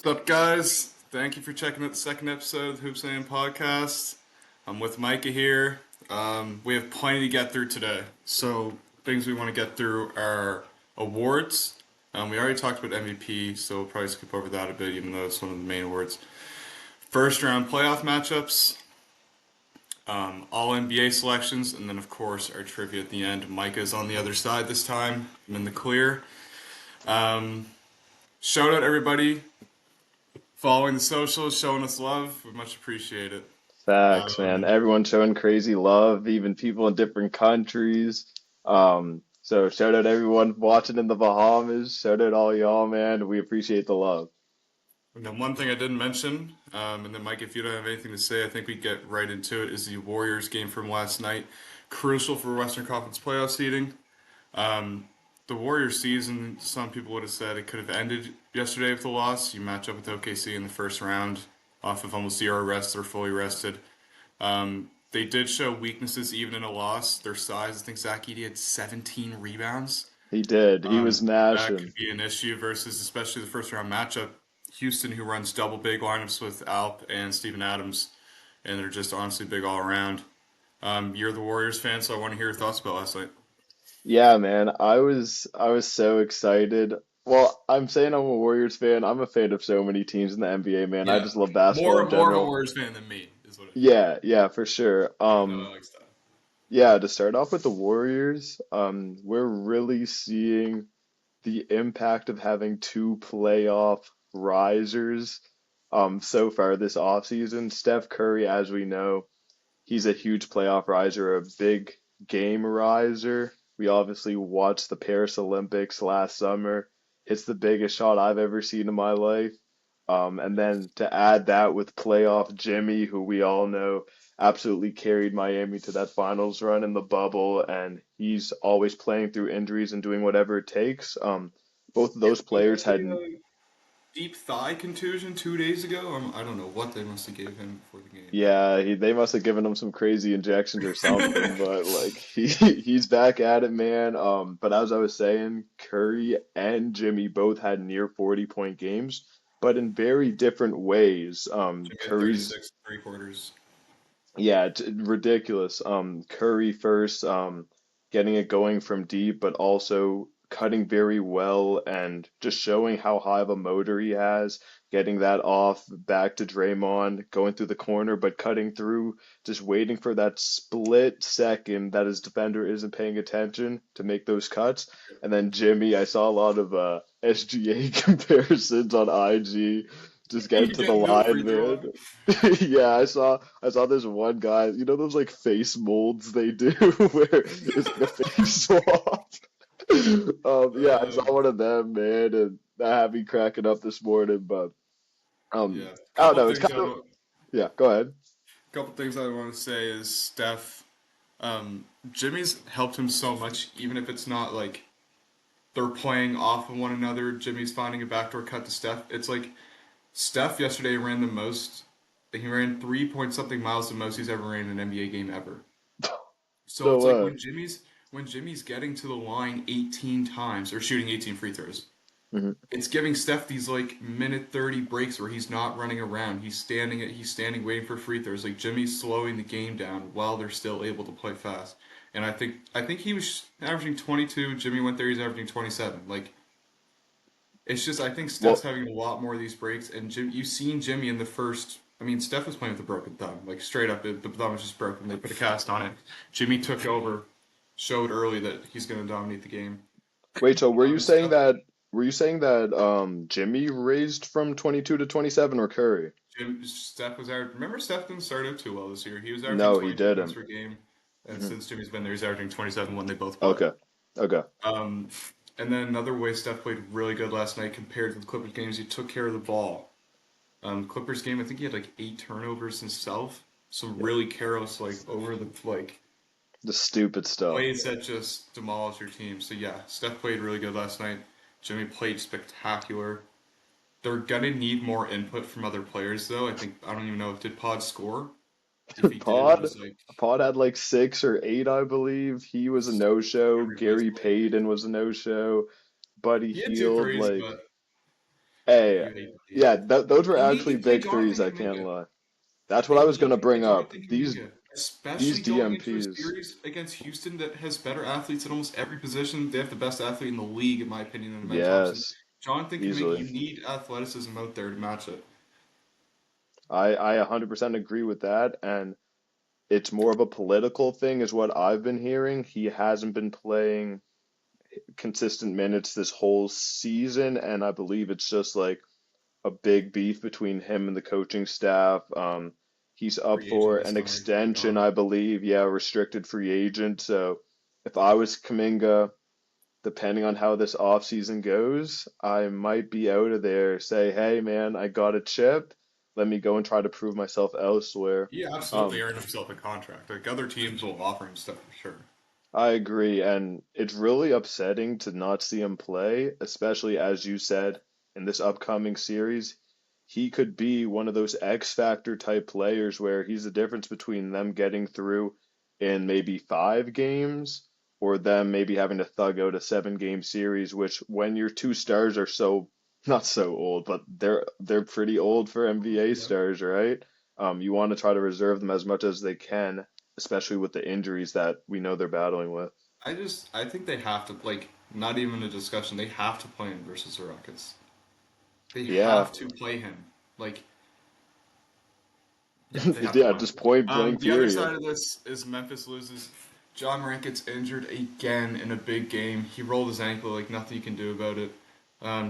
What's up, guys? Thank you for checking out the second episode of the Hoops and Podcast. I'm with Micah here. We have plenty to get through today. So, things we want to get through are awards. We already talked about MVP, so we'll probably skip over that a bit, even though it's one of the main awards. First round playoff matchups, all NBA selections, and then, of course, our trivia at the end. Micah's on the other side this time. I'm in the clear. Um, Shout out everybody following the socials, showing us love. We much appreciate it. Facts, man. Um, Everyone showing crazy love, even people in different countries. So shout out everyone watching in the Bahamas. Shout out all y'all, man. We appreciate the love. and then one thing I didn't mention, and then Mike, if you don't have anything to say, I think we get right into it, is the Warriors game from last night. Crucial for Western Conference playoff seeding. Um, the Warriors season, some people would have said it could have ended yesterday with a loss. You match up with OKC in the first round off of almost zero rest. They're fully rested. They did show weaknesses even in a loss. Their size, I think Zach Edey had 17 rebounds. He did. He was That mashing. could be an issue versus especially the first round matchup. Houston, who runs double big lineups with Alp and Steven Adams, and they're just honestly big all around. You're the Warriors fan, so I want to hear your thoughts about last night. Yeah, man. I was so excited. Well, I'm saying I'm a Warriors fan. I'm a fan of so many teams in the NBA, man. I Yeah, just love basketball in more of a general. Warriors fan than me is what it is. Yeah, yeah, for sure. Even though I like stuff. Yeah, to start off with the Warriors, we're really seeing the impact of having two playoff risers so far this offseason. Steph Curry, as we know, he's a huge playoff riser, a big game riser. We obviously watched the Paris Olympics last summer. It's the biggest shot I've ever seen in my life. And then to add that with playoff Jimmy, who we all know absolutely carried Miami to that finals run in the bubble, and he's always playing through injuries and doing whatever it takes. Both of Yeah, those he players had had, a deep thigh contusion 2 days ago. I don't know what they must have gave him before the game, but yeah, they must have given him some crazy injections or something, but like he's back at it, man. But as I was saying, Curry and Jimmy both had near 40-point games, but in very different ways. Jimmy had Curry's 36 three quarters. Yeah, it's ridiculous. Curry first, getting it going from deep, but also cutting very well and just showing how high of a motor he has, getting that off back to Draymond, going through the corner, but cutting through, just waiting for that split second that his defender isn't paying attention to make those cuts. And then Jimmy, I saw a lot of SGA comparisons on IG. Just He getting to the get no line, free throw. man. Yeah, I saw this one guy, you know those like face molds they do where it's like a face swap. Yeah, I saw Um, one of them, man, and that had me cracking up this morning, but yeah, I don't know, it's kind of yeah, go ahead. couple things I want to say is Steph. Jimmy's helped him so much, even if it's not like they're playing off of one another. Jimmy's finding a backdoor cut to Steph. It's like Steph yesterday ran the most. He ran 3 point something miles the most he's ever ran in an NBA game ever. So No it's like way. when Jimmy's getting to the line 18 times or shooting 18 free throws, Hmm. it's giving Steph these like minute 30 breaks where he's not running around. He's standing waiting for free throws. Like Jimmy's slowing the game down while they're still able to play fast. And I think he was averaging 22. Jimmy went there. He's averaging 27. Like it's just I think Steph's Well, having a lot more of these breaks. And you've seen Jimmy in the first. I mean, Steph was playing with a broken thumb. Like straight up, the thumb was just broken. They put a cast on it. Jimmy took over, showed early that he's going to dominate the game. wait, so were you saying Steph that Jimmy raised from 22 to 27 or Curry? Steph was averaging. Remember, Steph didn't start out too well this year. He was averaging No, he 22 points didn't. per game, and Hmm. since Jimmy's been there, he's averaging 27 when they both play. Okay. Okay. Um, and then another way Steph played really good last night compared to the Clippers games, he took care of the ball. Clippers game, I think he had like 8 turnovers himself. Some Yeah. really careless, like over the like The stupid stuff. plays that just demolish your team. So yeah, Steph played really good last night. Jimmy played spectacular. They're gonna need more input from other players, though. I don't even know if did Pod score. If he did, it Pod was like Pod had like 6 or 8, I believe. He was a no-show. everybody's Gary played. Payton was a no-show. Buddy He had two Hield, threes, like but Hey, You hate the Heat. yeah, those were You need actually to play big threes. Jonathan I can't Kaminga. lie. That's what They I was need gonna to play bring up. Jonathan These Kaminga, these especially going into a DMPs, series against Houston that has better athletes at almost every position. They have the best athlete in the league, in my opinion, in Amen Thompson. yes, Jonathan Kaminga, easily. you need athleticism out there to match it. I 100% agree with that, and it's more of a political thing, is what I've been hearing. He hasn't been playing consistent minutes this whole season, and I believe it's just like a big beef between him and the coaching staff. He's up Free agent for this an summer, he's gonna be extension, gone. I believe. Yeah, restricted free agent. So if I was Kaminga, depending on how this offseason goes, I might be out of there. Say, hey man, I got a chip. Let me go and try to prove myself elsewhere. He absolutely Um, earned himself a contract. Like other teams will offer him stuff for sure. I agree, and it's really upsetting to not see him play, especially as you said in this upcoming series. He could be one of those X Factor type players where he's the difference between them getting through in maybe 5 games or them maybe having to thug out a 7 game series, which when your two stars are so not so old, but they're pretty old for NBA Yep. stars, right? You want to try to reserve them as much as they can, especially with the injuries that we know they're battling with. I think they have to like not even a discussion. They have to play him versus the Rockets. They Yeah. have to play him. Like yeah, they have to Yeah, play him. just point blank The other period. side of this is Memphis loses. John Morant gets injured again in a big game. He rolled his ankle, like nothing you can do about it.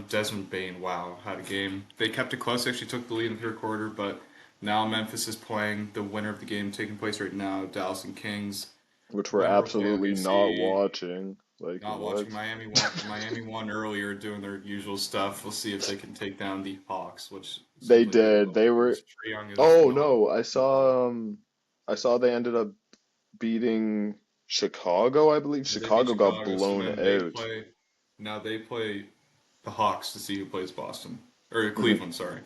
Desmond Bain, wow, had a game. They kept it close. They actually took the lead in the third quarter, but now Memphis is playing the winner of the game taking place right now. Dallas and Kings. Which we're Winner will play absolutely not OKC. watching. Like Not what? watching Miami won. Miami won earlier, doing their usual stuff. We'll see if they can take down the Hawks, which They seems like they did. will. They were. Because Trae Young is Oh not no, involved. I saw they ended up beating Chicago, I believe. They beat Chicago got Chicago, so blown then they out. play. Now they play the Hawks to see who plays Boston or Mhm. Cleveland. Sorry.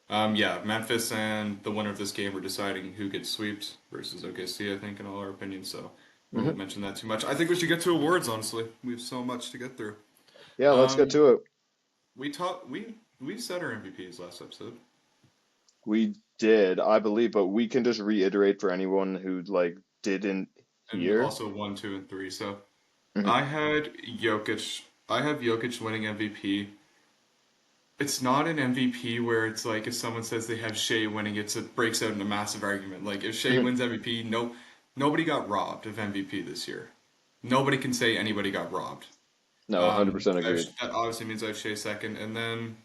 Yeah, Memphis and the winner of this game are deciding who gets swept versus OKC. I think, in all our opinions. So we won't Mhm. mention that too much. I think we should get to awards. Honestly, we have so much to get through. Yeah, let's get Um, to it. we said our MVPs last episode. We did, I believe, but we can just reiterate for anyone who like didn't And hear. also 1, 2, and 3. So Mhm. I had Jokic. I have Jokic winning MVP. It's not an MVP where it's like if someone says they have Shea winning, it breaks out in a massive argument. Like if Shea Mhm. wins MVP, nobody got robbed of MVP this year. Nobody can say anybody got robbed. No, 100% agreed. That obviously means I have Shea second, and then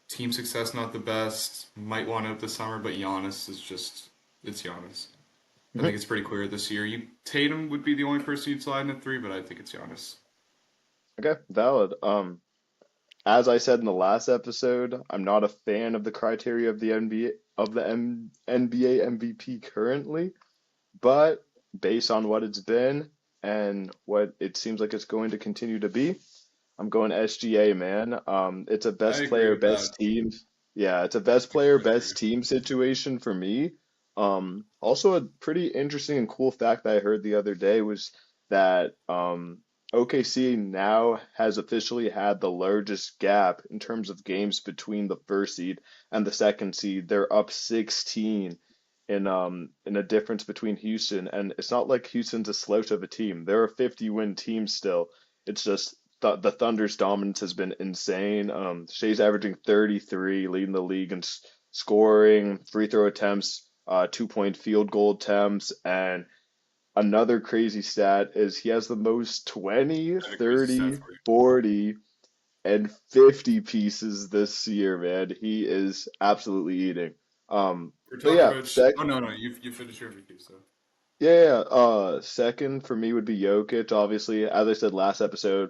team success not the best. Might want out this summer, but Giannis is just it's Giannis. I think Mhm. it's pretty clear this year. Tatum would be the only person you'd slide in at 3, but I think it's Giannis. Okay, valid. As I said in the last episode, I'm not a fan of the criteria of the NBA of the NBA MVP currently, but based on what it's been and what it seems like it's going to continue to be, I'm going SGA, man. It's a I best agree player, with that. best team. Yeah, it's a best I player, quite agree. best team situation for me. Also a pretty interesting and cool fact that I heard the other day was that OKC now has officially had the largest gap in terms of games between the first seed and the second seed. They're up 16 in a difference between Houston, and it's not like Houston's a slouch of a team. They're a 50-win team still. It's just the Thunder's dominance has been insane. Shea's averaging 33, leading the league in scoring, free throw attempts, 2-point field goal attempts, and another crazy stat is he has the most 20, I have a crazy stat 30, for you. 40, and 50 pieces this year, man. He is absolutely eating. We're But talking yeah, about. Oh no, no, you finished your MVP, so second for me would be Jokic, obviously. As I said last episode,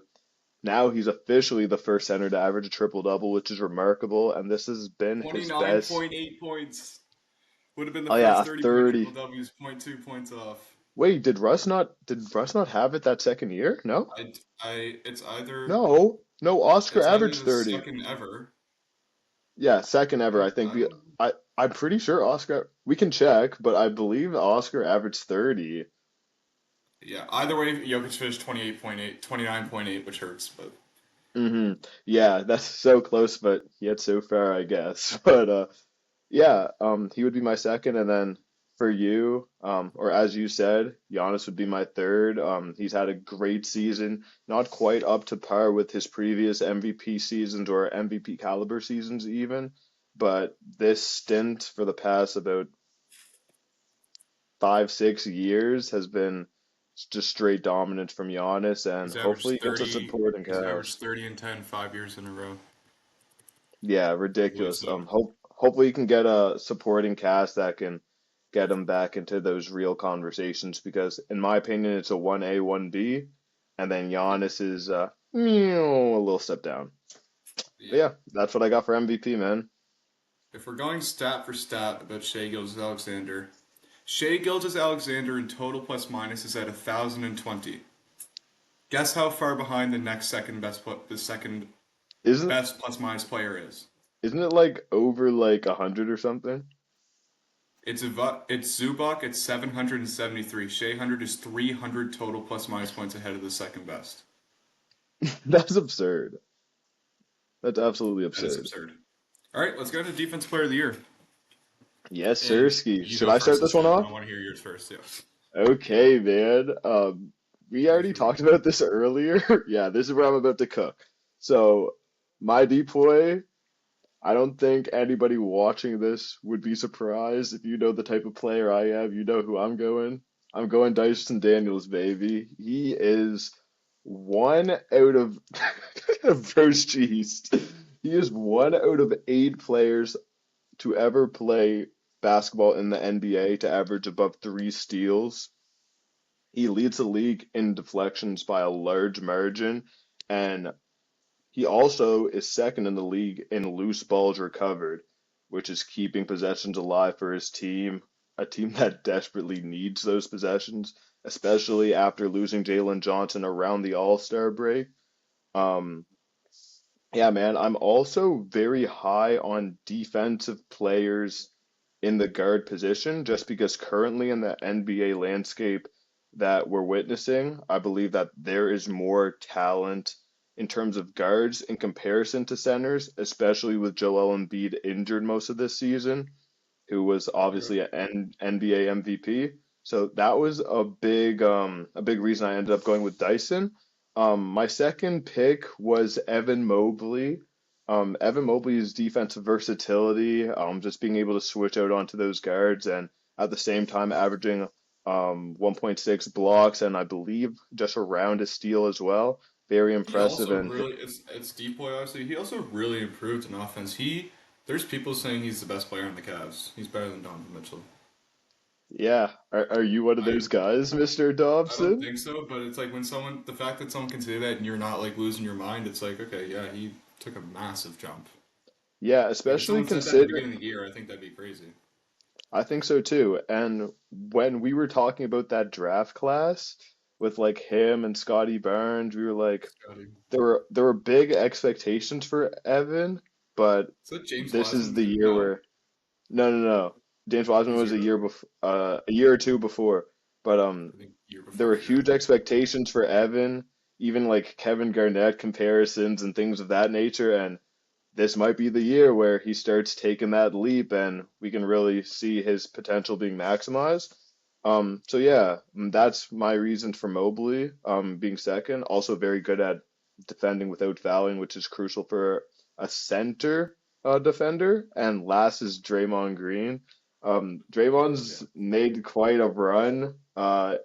now he's officially the first center to average a triple double, which is remarkable, and this has been his best. 29.8 points would have been the Oh yeah, first a 30-point triple 30. W's. Point 2 points off. Wait, did Russ not have it that second year? No? It's either No. No, Oscar it's either averaged the 30. second ever. Yeah, second ever, I think. I don't. I'm pretty sure Oscar, we can check, but I believe Oscar averaged 30. Yeah, either way, Jokic finished 28.8, 29.8, which hurts, but. Yeah, that's so close, but yet so far, I guess. But yeah, he would be my second, and then for you, or as you said, Giannis would be my third. He's had a great season, not quite up to par with his previous MVP seasons or MVP caliber seasons even, but this stint for the past about 5, 6 years has been just straight dominance from Giannis, and He's hopefully averaged he gets a 30. supporting He's averaged cast. 30 and 10 5 years in a row. Yeah, Way ridiculous. sick. Hopefully you can get a supporting cast that can get him back into those real conversations because in my opinion it's a 1A, 1B, and then Yeah. Giannis is a little step down. But Yeah. yeah, that's what I got for MVP, man. If we're going stat for stat about Shea Gilgeous-Alexander, Shea Gilgeous-Alexander in total plus minus is at 1,020. Guess how far behind the next the second Isn't best plus minus player is? isn't it like over like 100 or something? It's Zubac at 773. Shea 100 is 300 total plus minus points ahead of the second best. That's absurd. That's absolutely That is absurd. absurd. All right, let's go to defense player of the year. Yes, And Sirski. you Should go I start first this this one time. I off? want to hear yours first. Yeah. Okay, man. We Ready already for me? talked about this earlier. Yeah, this is where I'm about to cook. So, my depoy, I don't think anybody watching this would be surprised if you know the type of player I am. You know who I'm going. I'm going Dyson Daniels, baby. He is one out of Bros cheese. He is one out of 8 players to ever play basketball in the NBA to average above 3 steals. He leads the league in deflections by a large margin, and he also is second in the league in loose balls recovered, which is keeping possessions alive for his team, a team that desperately needs those possessions, especially after losing Jalen Johnson around the All-Star break. Um, yeah, man, I'm also very high on defensive players in the guard position just because currently in the NBA landscape that we're witnessing, I believe that there is more talent in terms of guards in comparison to centers, especially with Joel Embiid injured most of this season, who was Okay. obviously an NBA MVP. So that was a big reason I ended up going with Dyson. My second pick was Evan Mobley. Evan Mobley's defensive versatility, just being able to switch out onto those guards and at the same time averaging 1.6 blocks and I believe just around a steal as well. Very He impressive also and really it's Depoy obviously. He also really improved in offense. There's people saying he's the best player in the Cavs. He's better than Donovan Mitchell. yeah, are you one of I those guys, Mr. I don't Dobson? think so, but it's like when the fact that someone can say that and you're not like losing your mind, it's like okay, yeah, he took a massive jump. Yeah, Like if especially someone said that at the consider beginning of the year, I think that'd be crazy. I think so too. And when we were talking about that draft class with like him and Scotty Barnes, we were like, Scotty. there were big expectations for Evan, but Is that James this is Wiseman? the year No, where no. James Wiseman his was year a year before. before, a year or two before, but I think year there before. were Yeah. huge expectations for Evan, even like Kevin Garnett comparisons and things of that nature, and this might be the year where he starts taking that leap and we can really see his potential being maximized. So yeah, that's my reason for Mobley being second. Also very good at defending without fouling, which is crucial for a center defender. And last is Draymond Green. Yeah. Draymond's made quite a run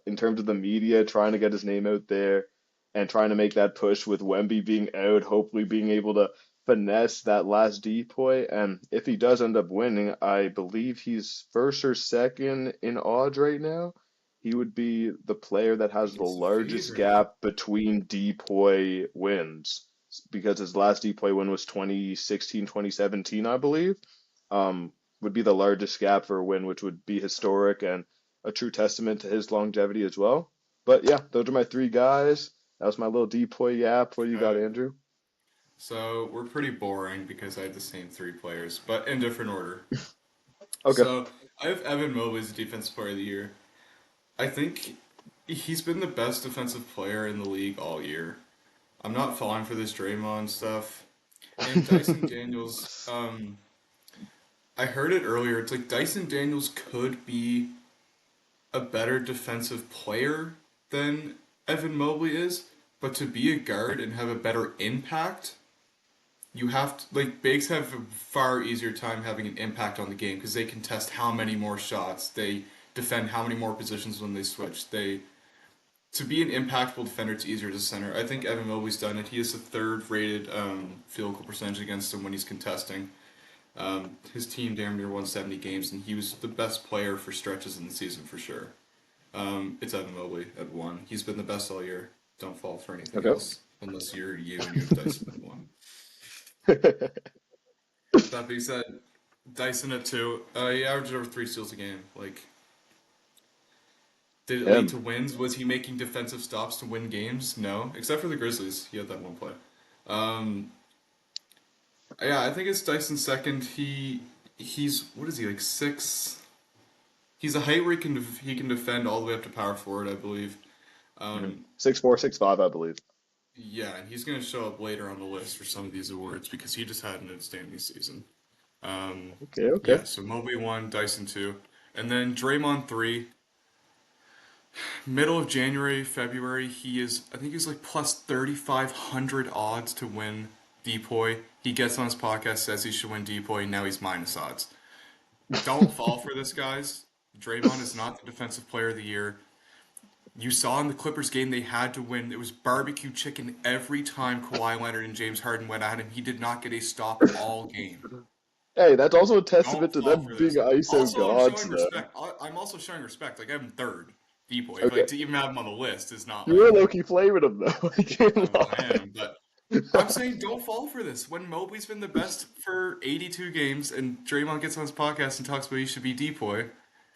in terms of the media trying to get his name out there and trying to make that push with Wemby being out, hopefully being able to finesse that last depoy. And if he does end up winning, I believe he's first or second in odds right now. He would be the player that I has think the it's largest favorite. gap between depoy wins because his last depoy win was 2016, 2017, I believe. Um, would be the largest gap for a win, which would be historic and a true testament to his longevity as well. But yeah, those are my 3 guys. That was my little depoy yap. What do you got, Okay. Andrew? So we're pretty boring because I had the same three players, but in different order. Okay. So I have Evan Mobley as defensive player of the year. I think he's been the best defensive player in the league all year. I'm not falling for this Draymond stuff. And Dyson Daniels, I heard it earlier. It's like Dyson Daniels could be a better defensive player than Evan Mobley is, but to be a guard and have a better impact, you have to, like, bigs have a far easier time having an impact on the game because they can test how many more shots, they defend how many more positions when they switch. To be an impactful defender, it's easier as a center. I think Evan Mobley's done it. He has the third rated field goal percentage against him when he's contesting. His team damn near won 70 games, and he was the best player for stretches in the season for sure. It's Evan Mobley at one. He's been the best all year. Don't fall for anything Okay. else unless you're you and you have Dyson at one. That being said, Dyson at two. He averaged over 3 steals a game. Like, did it lead Him. to wins? Was he making defensive stops to win games? No, except for the Grizzlies. He had that one play. Um, yeah, I think it's Dyson second. He's what is he like 6? He's a height where he can defend all the way up to power forward, I believe. Mhm. Um, 6'4", 6'5", I believe. yeah, and he's gonna show up later on the list for some of these awards because he just had an outstanding season. Um, Okay, okay. yeah, so Mobley one, Dyson two, and then Draymond three. Middle of January, February, I think he's like plus 3,500 odds to win Depoy. He gets on his podcast, says he should win Depoy, and now he's minus odds. Don't fall for this, guys. Draymond is not the defensive player of the year. You saw in the Clippers game they had to win. It was barbecue chicken every time Kawhi Leonard and James Harden went at him. He did not get a stop all game. Hey, that's also a Don't testament to fall them for being this. ISO Also, I'm gods, showing though. respect. I'm also showing respect. Like, I'm third Depoy. Okay. Like, to even have him on the list is not You were like low-key flavouring them, though. I can't I lie. am, but I'm saying don't fall for this. When Mobley's been the best for 82 games, and Draymond gets on his podcast and talks about he should be Depoy,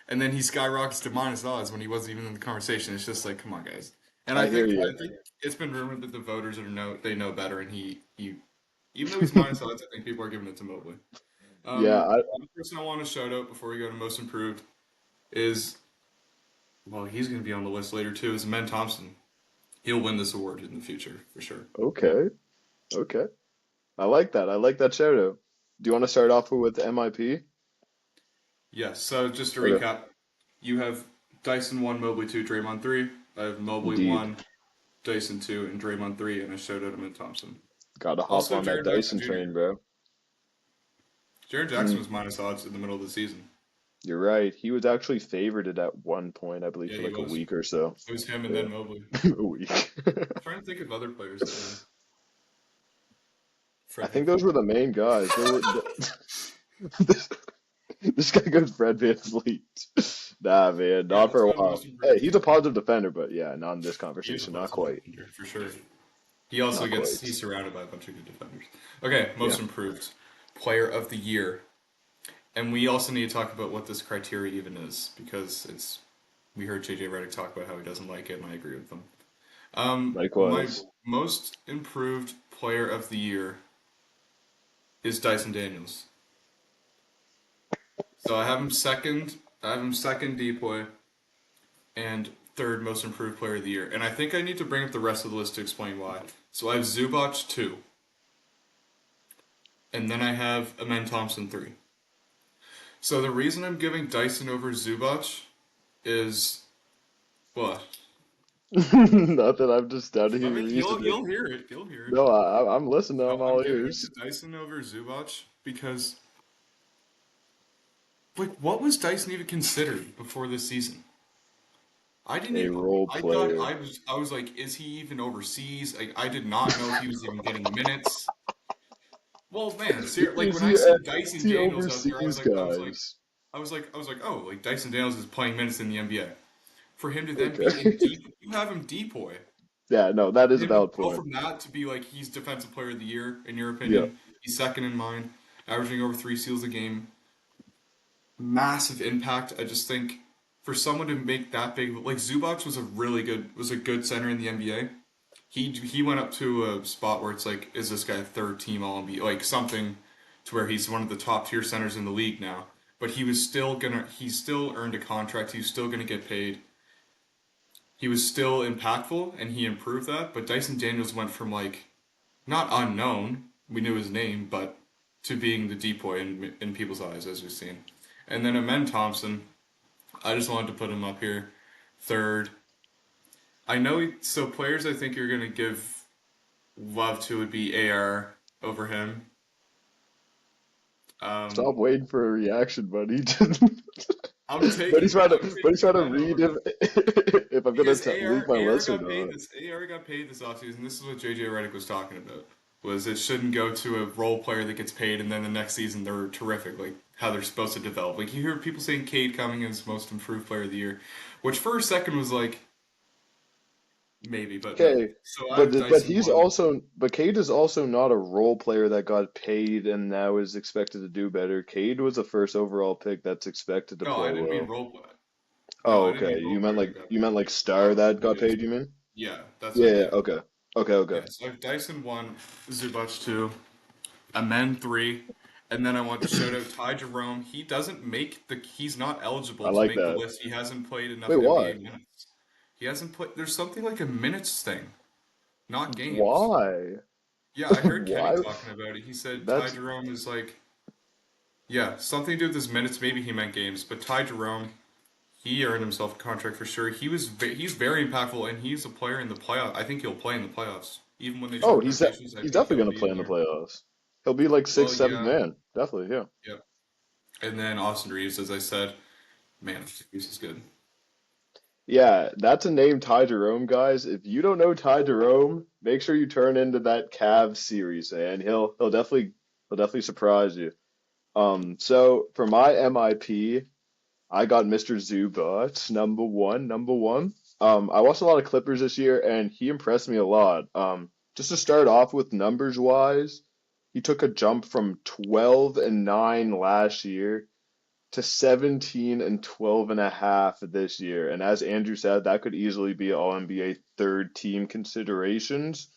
and then he skyrockets to minus odds when he wasn't even in the conversation. It's just like, come on, guys. And I hear I you. think it's been rumored that the voters they know better, and he even though he's minus odds, I think people are giving it to Mobley. Yeah, One person I want to shout out before we go to most improved is well, he's going to be on the list later too. Is Men Thompson. He'll win this award in the future for sure. okay, okay. I like that. I like that shout out. Do you want to start off with MIP? Yes. So just to Okay. recap, you have Dyson one, Mobley two, Draymond three. I have Mobley Indeed. one, Dyson two, and Draymond three, and I showed out Amit Thompson. Gotta hop Also, on that Jaren Jackson Dyson Jr. train, bro. Jaren Jackson Mm, was minus odds in the middle of the season. you're right. He was actually favored at one point, I believe, Yeah, for he like a was. week or so. It was him and Yeah, then Mobley. a week. I'm trying to think of other players that were I Fred think those were VanVleet. the main guys. There were this, this guy goes Fred VanVleet. Nah, man, Yeah, not let's for a go to while. most Hey, improved. he's a positive defender, but yeah, not in this He is a conversation. Not positive quite. defender for sure. He also Not gets quite. he's surrounded by a bunch of good defenders. Okay, Yeah. most improved player of the year. And we also need to talk about what this criteria even is because it's we heard JJ Redick talk about how he doesn't like it, and I agree with him. My Likewise. most improved player of the year is Dyson Daniels. So I have him second. I have him second Depoy and third most improved player of the year. And I think I need to bring up the rest of the list to explain why. So I have Zubac two, and then I have Amen Thompson three. So the reason I'm giving Dyson over Zubac is what? Nothing. I'm just down to hear I your mean, reasoning. you'll hear it. You'll hear it. No, I'm listening. I'm So I'm all giving it to ears. Dyson over Zubac because, like, what was Dyson even considered before this season? I didn't A even. role I thought player. I was like, is he even overseas? Like, I did not know if he was even getting minutes. Well, man, like Is when I he see Dyson he Daniels out there, overseas guys? I was like, oh, like Dyson Daniels is playing minutes in the NBA. For him to then be in Okay. deep, you have him Depoy. Yeah, no, that For is a him to valid go point. from that to be like he's defensive player of the year in your Yeah. opinion, he's second in mine, averaging over 3 steals a game, massive impact. I just think for someone to make that big, like Zubac was a good center in the NBA. He went up to a spot where it's like, is this guy third team All NBA, like something, to where he's one of the top tier centers in the league now. But he still earned a contract. He was still gonna get paid. he was still impactful and he improved that. But Dyson Daniels went from like not unknown, we knew his name, but to being the decoy in people's eyes, as we've seen. And then Amen Thompson, I just wanted to put him up here third. I know, so players I think you're going to give love to would be AR over him. Stop Um, waiting for a reaction, buddy. I'm taking that. I'm But taking he's trying to Amen read over if him. if I'm gonna Because leak AR my AR list or got paid not. this AR got paid this offseason. This is what JJ Redick was talking about. Was it shouldn't go to a role player that gets paid and then the next season they're terrific, like how they're supposed to develop. Like you hear people saying Cade Cunningham is most improved player of the year, which for a second was like maybe, but no. Okay, So I have but Dyson he's one. also but Cade is also not a role player that got paid and now is expected to do better. Cade was a first overall pick that's expected to No, I play didn't mean well. role play. No, Oh, I didn't okay. mean role player that got You paid. meant like star Oh, that got yeah, paid, you mean? yeah, that's Yeah, what. yeah, Yeah, okay. Okay, okay. yeah. So I have Dyson one, Zubac two. Amen three, and then I want to shout out Ty Jerome. He doesn't make the. He's not I eligible to like make the that. list. He hasn't played Wait, enough why? NBA minutes. He hasn't played. There's something like a minutes thing, not games. Why? Yeah, I heard Kenny Why? talking about it. He said Ty That's Jerome is like, yeah, something to do with his minutes. Maybe he meant games, but Ty Jerome, he earned himself a contract for sure. He's very impactful, and he's a player in the playoff. I think he'll play in the playoffs, even when they oh, shorten rotations. I he's think definitely he'll gonna be play in in the there. playoffs. He'll be like Well, sixth, seventh yeah, man. Definitely, yeah. yeah. And then Austin Reeves, as I said, man, Reeves is good. Yeah, that's a name, Ty Jerome, guys. If you don't know Ty Jerome, make sure you turn into that Cavs series, and he'll definitely surprise you. So for my MIP, I got Mr. Zubac, number one. I watched a lot of Clippers this year, and he impressed me a lot. Just to start off with numbers wise, he took a jump from 12 and 9 last year to 17 and 12 and a half this year. And as Andrew said, that could easily be All NBA third team considerations,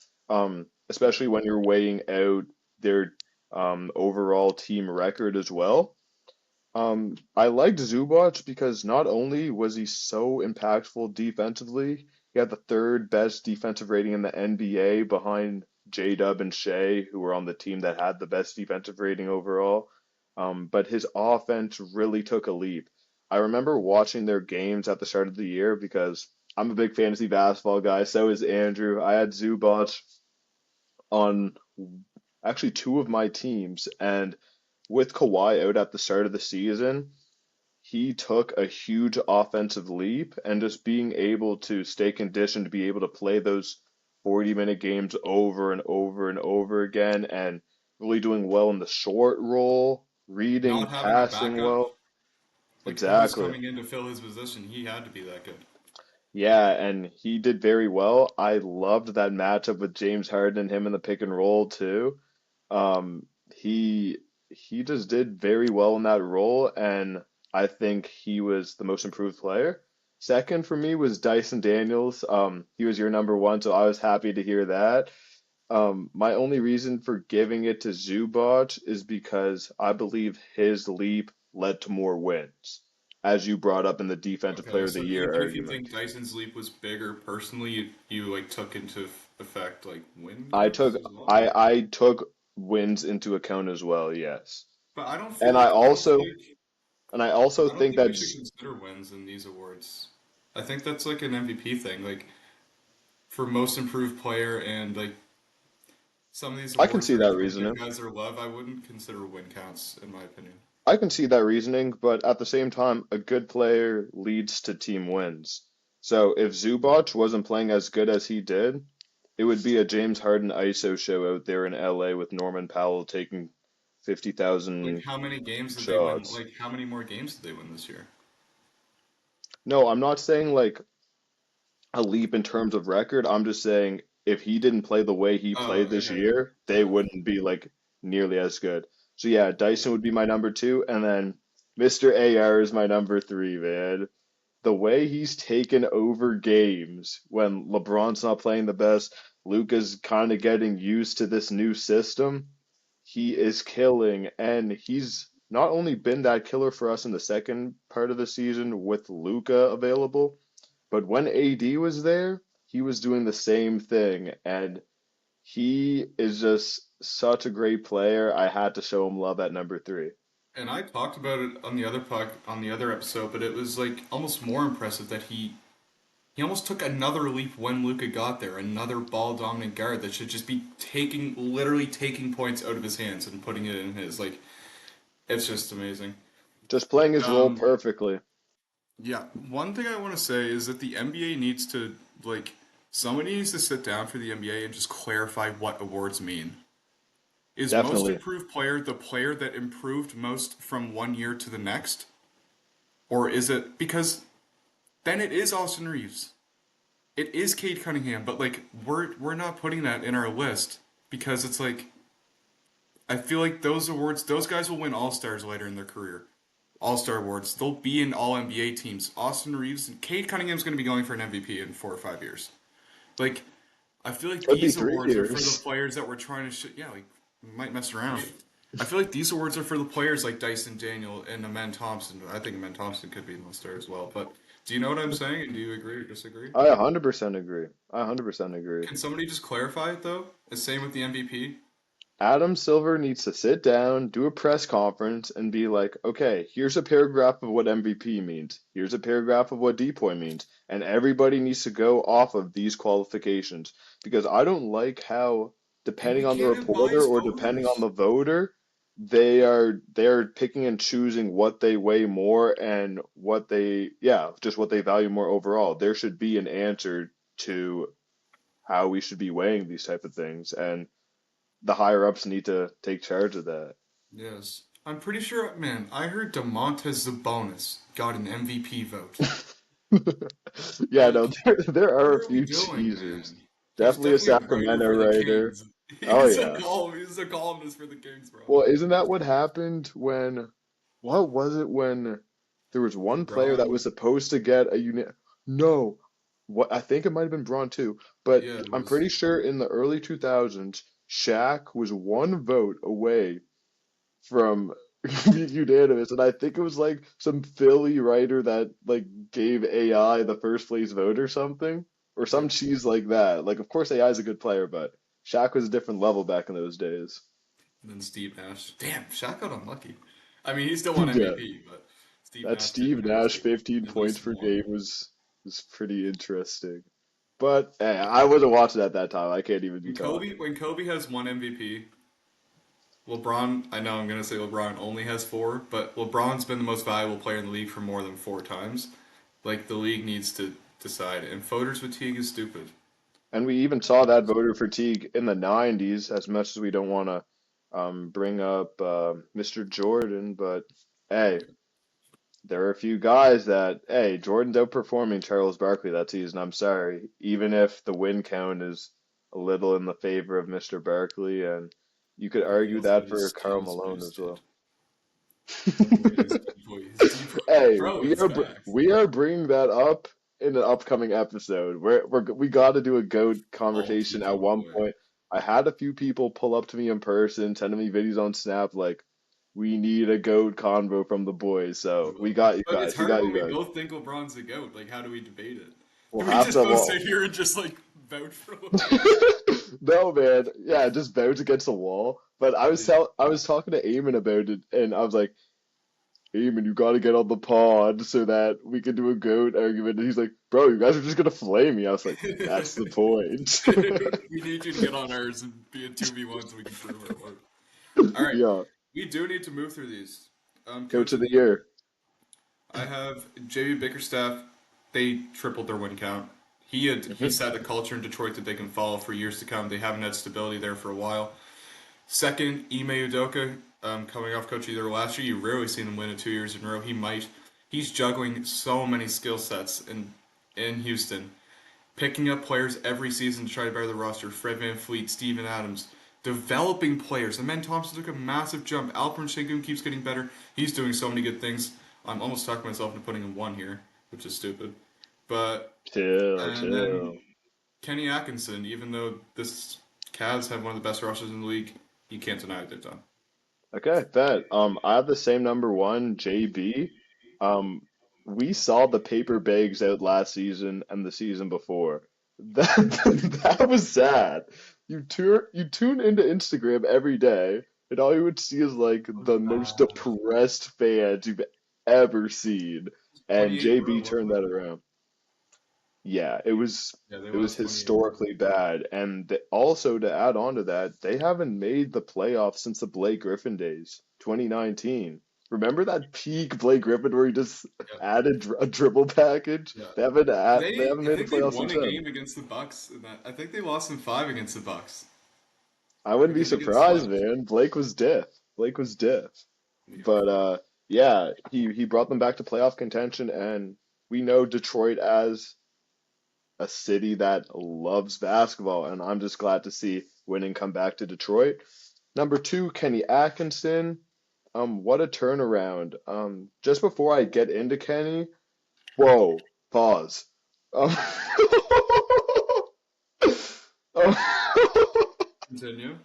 especially when you're weighing out their overall team record as well. I liked Zubac because not only was he so impactful defensively, he had the third best defensive rating in the NBA behind J-Dub and Shea, who were on the team that had the best defensive rating overall. But his offense really took a leap. I remember watching their games at the start of the year because I'm a big fantasy basketball guy. So is Andrew. I had Zubac on actually two of my teams, and with Kawhi out at the start of the season, he took a huge offensive leap and just being able to stay conditioned to be able to play those 40-minute games over and over and over again and really doing well in the short role, reading, Not having a passing backup, well. like who was Exactly. coming in to fill his position, he had to be that good. Yeah, and he did very well. I loved that matchup with James Harden and him in the pick and roll too. Um, he he just did very well in that role, and I think he was the most improved player. Second for me was Dyson Daniels. He was your number one, so I was happy to hear that. My only reason for giving it to Zubac is because I believe his leap led to more wins, as you brought up in the Defensive Okay, Player of the so Year even if you argument. think Dyson's leap was bigger, personally, you like took into effect like win I counts took as well. I took wins into account as well, yes. But I don't feel And like I don't think I also I don't think think that we should consider wins in these awards. I think that's like an MVP thing, like for most improved player and like some of these I can awards see where that people give reasoning. guys their love, I wouldn't consider win counts in my opinion. I can see that reasoning, but at the same time, a good player leads to team wins. So if Zubac wasn't playing as good as he did, it would be a James Harden ISO show out there in LA with Norman Powell taking Like 50,000 how many games did they win? shots. Like how many more games did they win this year? No, I'm not saying like a leap in terms of record. I'm just saying if he didn't play the way he Oh, played this okay. year, Fair they enough. wouldn't be like nearly as good. So yeah, Yeah. Dyson would be my number two, and then Mr. AR is my number three, man. The way he's taken over games when LeBron's not playing the best, Luka's kind of getting used to this new system. He is killing, and he's not only been that killer for us in the second part of the season with Luka available, But when AD was there, he was doing the same thing, and he is just such a great player. I had to show him love at number three. And I talked about it on the other episode, but it was like almost more impressive that he almost took another leap when Luka got there, another ball dominant guard that should just be literally taking points out of his hands and putting it in his. Like, it's just amazing. Just playing his role Um, perfectly. yeah, one thing I want to say is that the NBA needs to, like, somebody needs to sit down for the NBA and just clarify what awards mean. Is most Definitely. improved player the player that improved most from one year to the next? Or is it because then it is Austin Reeves. It is Cade Cunningham, but like we're not putting that in our list because it's like I feel like those awards those guys will win all stars later in their career. All star awards. They'll be in all NBA teams. Austin Reeves and Cade Cunningham's gonna be going for an MVP in 4 or 5 years. Like I feel like Could be these three awards are for the years. players that we're trying to yeah, like we might mess around. I feel like these awards are for the players like Dyson Daniel and Amen Thompson. I think Amen Thompson could be an all-star as well. But do you know what I'm saying? And do you agree or disagree? I 100% agree. I 100% agree. Can somebody just clarify it though? The same with the MVP. Adam Silver needs to sit down, do a press conference, and be like, okay, here's a paragraph of what MVP means. Here's a paragraph of what DPOY means. And everybody needs to go off of these qualifications. Because I don't like how, And we depending on the can't have reporter biased or depending on voters. the voter, they're picking and choosing what they weigh more and what they, yeah, just what they value more overall. There should be an answer to how we should be weighing these type of things. And the higher ups need to take charge of that. Yes. I'm pretty sure, man, I heard DeMontis Sabonis got an MVP vote. Yeah, no, Like, there what are a are we few doing, cheesers. man? He's Definitely a definitely a writer Sacramento for the writer. Kings. Oh yeah. He's a columnist for the Kings, bro. Well, isn't that what happened when, what was it when there was one player that LeBron. was supposed to get a unit? No, what I think it might have been Braun too, but Yeah, it I'm was. pretty sure in the early 2000s, Shaq was one vote away from being unanimous, and I think it was like some Philly writer that like gave AI the first place vote or something, or Yeah. some cheese like that. Like, of course, AI is a good player, but Shaq was a different level back in those days. And then Steve Nash. Damn, Shaq got unlucky. I mean, he still won Yeah, MVP, but Steve that Nash did Steve manage Nash to 15 at points least per one. game was pretty interesting. But hey, I wasn't watching at that time. I can't even be talking. When Kobe has one MVP, LeBron, I know I'm gonna say LeBron only has four, but LeBron's been the most valuable player in the league for more than four times. Like the league needs to decide, and voters fatigue is stupid. And we even saw that voter fatigue in the 90s, as much as we don't want to bring up Mr. Jordan, but hey, there are a few guys that, hey, Jordan's outperforming Charles Barkley that season. I'm sorry. Even if the win count is a little in the favor of Mr. Barkley, and you could The way argue his, that his for Karl skills Malone as well. boosted. The way his deep, Hey, bro, it's facts. we are bringing that up in an upcoming episode. We got to do a GOAT Oh, conversation please at don't one do it. point. I had a few people pull up to me in person, sending me videos on Snap like, we need a GOAT convo from the boys. We So we will. got you But it's guys. We hard got when you we guys. both think LeBron's the GOAT. Like, how do we debate it? We'll Do we have just to. both Well, sit here and just like vouch for LeBron? no, man. Yeah, just bounce against the wall. But Yeah. I was talking to Eamon about it, and I was like, Eamon, you got to get on the pod so that we can do a GOAT argument. And he's like, bro, you guys are just gonna flame me. I was like, that's the point. We need you to get on ours and be a 2v1 so we can prove our work. All right. Yeah, We do need to move through these. coach Coach of of the the year. year. I have JB Bickerstaff. They tripled their win count. He Hmm. set the culture in Detroit that they can follow for years to come. They haven't had stability there for a while. Second, Ime Udoka, coming off coach of the year last year. You've rarely seen him win it 2 years in a row. He might. He's juggling so many skill sets in Houston, picking up players every season to try to better the roster. Fred Van Fleet, Steven Adams, developing players. And then Thompson took a massive jump. Alperen Sengun keeps getting better. He's doing so many good things. I'm almost talking myself into putting him one here, which is stupid. But Chill, and then chill. Kenny Atkinson, even though this Cavs have one of the best rosters in the league, you can't deny what they've done. Okay, bet. I have the same number one, JB. Um, we saw the paper bags out last season and the season before. That that was sad. You tune into Instagram every day, and all you would see is like That was the most bad. depressed fans you've ever seen. And 28 in a JB row, turned wasn't it? that around. Yeah, Yeah, they it was lost 28 in a row. historically bad. And also to add on to that, they haven't made the playoffs since the Blake Griffin days, 2019. Remember that peak Blake Griffin where he just Yeah, added a dribble package? yeah. They haven't I made the think they playoffs won since a then. game against the Bucks. I think they lost in five against the Bucks. I Or wouldn't be did they get surprised, swept? man. Blake was diff. Blake was diff. Yeah. But yeah, he brought them back to playoff contention, and we know Detroit as a city that loves basketball, and I'm just glad to see winning come back to Detroit. Number two, Kenny Atkinson. What a turnaround. Just before I get into Kenny, whoa, pause. Um, Continue.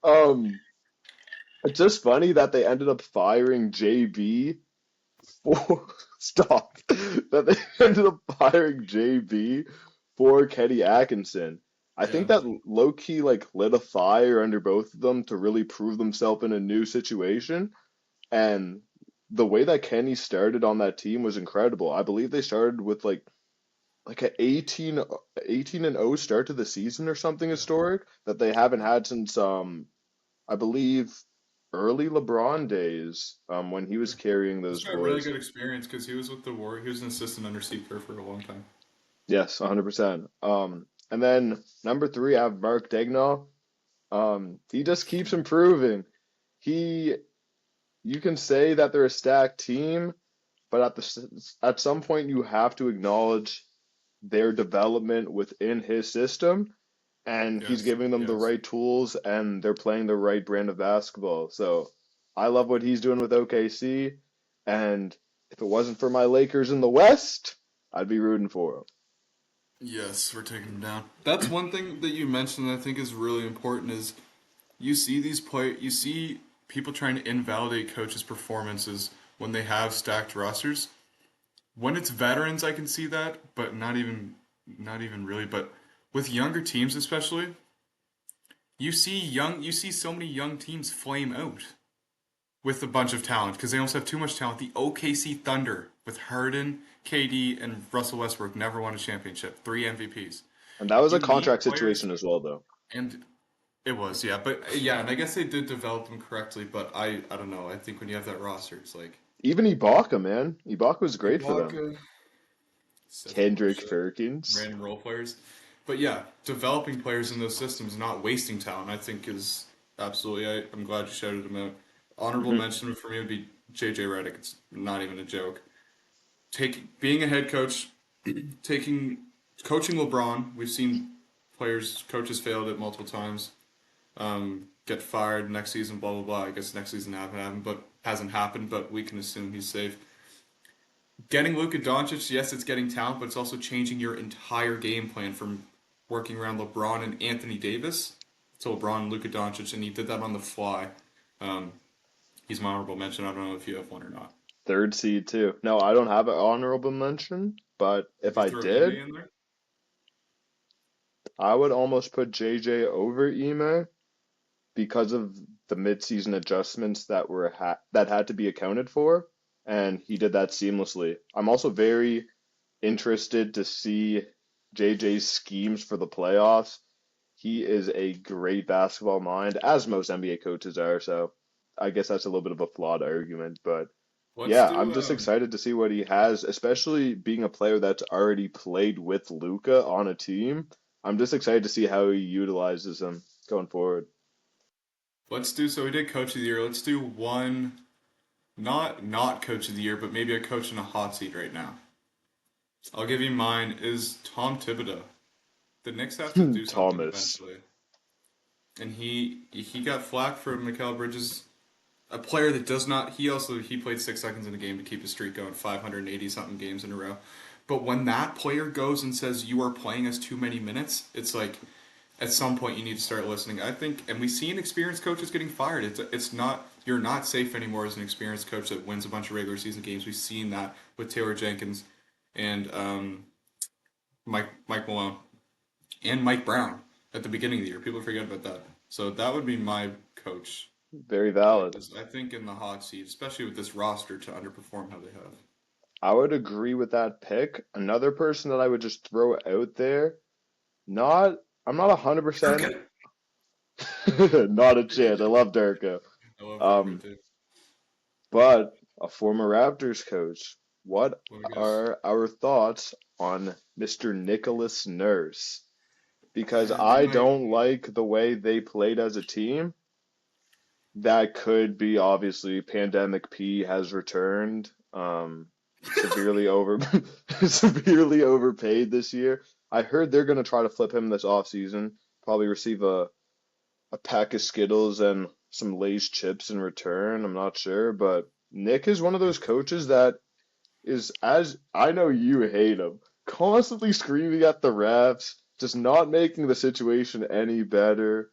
um, it's just funny that they ended up firing JB for stop. That they ended up firing JB for Kenny Atkinson. I Yeah. think that low key like lit a fire under both of them to really prove themselves in a new situation. And the way that Kenny started on that team was incredible. I believe they started with like an 18 and 0 start to the season or something Yeah. historic that they haven't had since I believe early LeBron days when he was carrying He's those got really boys. good experience because he was with the Warriors. He was an assistant under Steve Kerr for a long time. Yes, 100%. And then number three, I have Mark Daigneault. He just keeps improving. He, you can say that they're a stacked team, but at some point you have to acknowledge their development within his system, and he's Yes. giving them the Yes. right tools, and they're playing the right brand of basketball. So I love what he's doing with OKC, and if it wasn't for my Lakers in the West, I'd be rooting for him. Yes, we're taking him down. That's one thing that you mentioned that I think is really important is you see people trying to invalidate coaches' performances when they have stacked rosters. When it's veterans, I can see that, but not even really. But with younger teams, especially, you see so many young teams flame out with a bunch of talent because they almost have too much talent. The OKC Thunder with Harden, KD, and Russell Westbrook never won a championship. Three MVPs. And that was a You need contract players, situation as well, though. and it was, yeah, but yeah, and I guess they did develop them correctly, but I don't know. I think when you have that roster, it's like Even Ibaka, man. Ibaka was great for them. Ibaka says a lot of Kendrick shit, Perkins. random role players, but yeah, developing players in those systems, not wasting talent, I think is absolutely. I'm glad you shouted him out. Honorable Hmm. mention for me would be JJ Redick. It's not even a joke. Being a head coach, taking coaching LeBron. We've seen coaches failed it multiple times. Get fired next season, blah blah blah. I guess next season happened, but hasn't happened. But we can assume he's safe. Getting Luka Doncic, yes, it's getting talent, but it's also changing your entire game plan from working around LeBron and Anthony Davis to LeBron and Luka Doncic, and he did that on the fly. Um, he's my honorable mention. I don't know if you have one or not. Third seed, too. No, I don't have an honorable mention, but if Would you I throw Ime did, in there? I would almost put JJ over Ime because of the midseason adjustments that had to be accounted for, and he did that seamlessly. I'm also very interested to see JJ's schemes for the playoffs. He is a great basketball mind, as most NBA coaches are, so I guess that's a little bit of a flawed argument, but Let's yeah, I'm do just excited to see what he has, especially being a player that's already played with Luca on a team. I'm just excited to see how he utilizes him going forward. so we did coach of the year. Let's do one not coach of the year, but maybe a coach in a hot seat right now. I'll give you mine is Tom Thibodeau. The Knicks have to do something Thomas. eventually. And he got flack for Mikal Bridges, a player that does not. He played 6 seconds in a game to keep his streak going, 580 something games in a row. But when that player goes and says you are playing us too many minutes, it's like at some point you need to start listening. I think, and we've seen experienced coaches getting fired. It's not you're not safe anymore as an experienced coach that wins a bunch of regular season games. We've seen that with Taylor Jenkins and Mike Malone and Mike Brown at the beginning of the year. People forget about that. So that would be my coach Very that valid. is, I think, in the hot seat, especially with this roster to underperform how they have. I would agree with that pick. Another person that I would just throw out there, not I'm not 100%, Durkin. not a chance. I love Durko. I love Durkin Um, too. but a former Raptors coach. What Let me guess. are our thoughts on Mr. Nicholas Nurse? Because They I might. don't like the way they played as a team. That could be obviously Pandemic P has returned. Severely over severely overpaid this year. I heard they're gonna try to flip him this offseason. Probably receive a pack of Skittles and some Lay's chips in return. I'm not sure, but Nick is one of those coaches that is, as I know you hate him, constantly screaming at the refs, just not making the situation any better.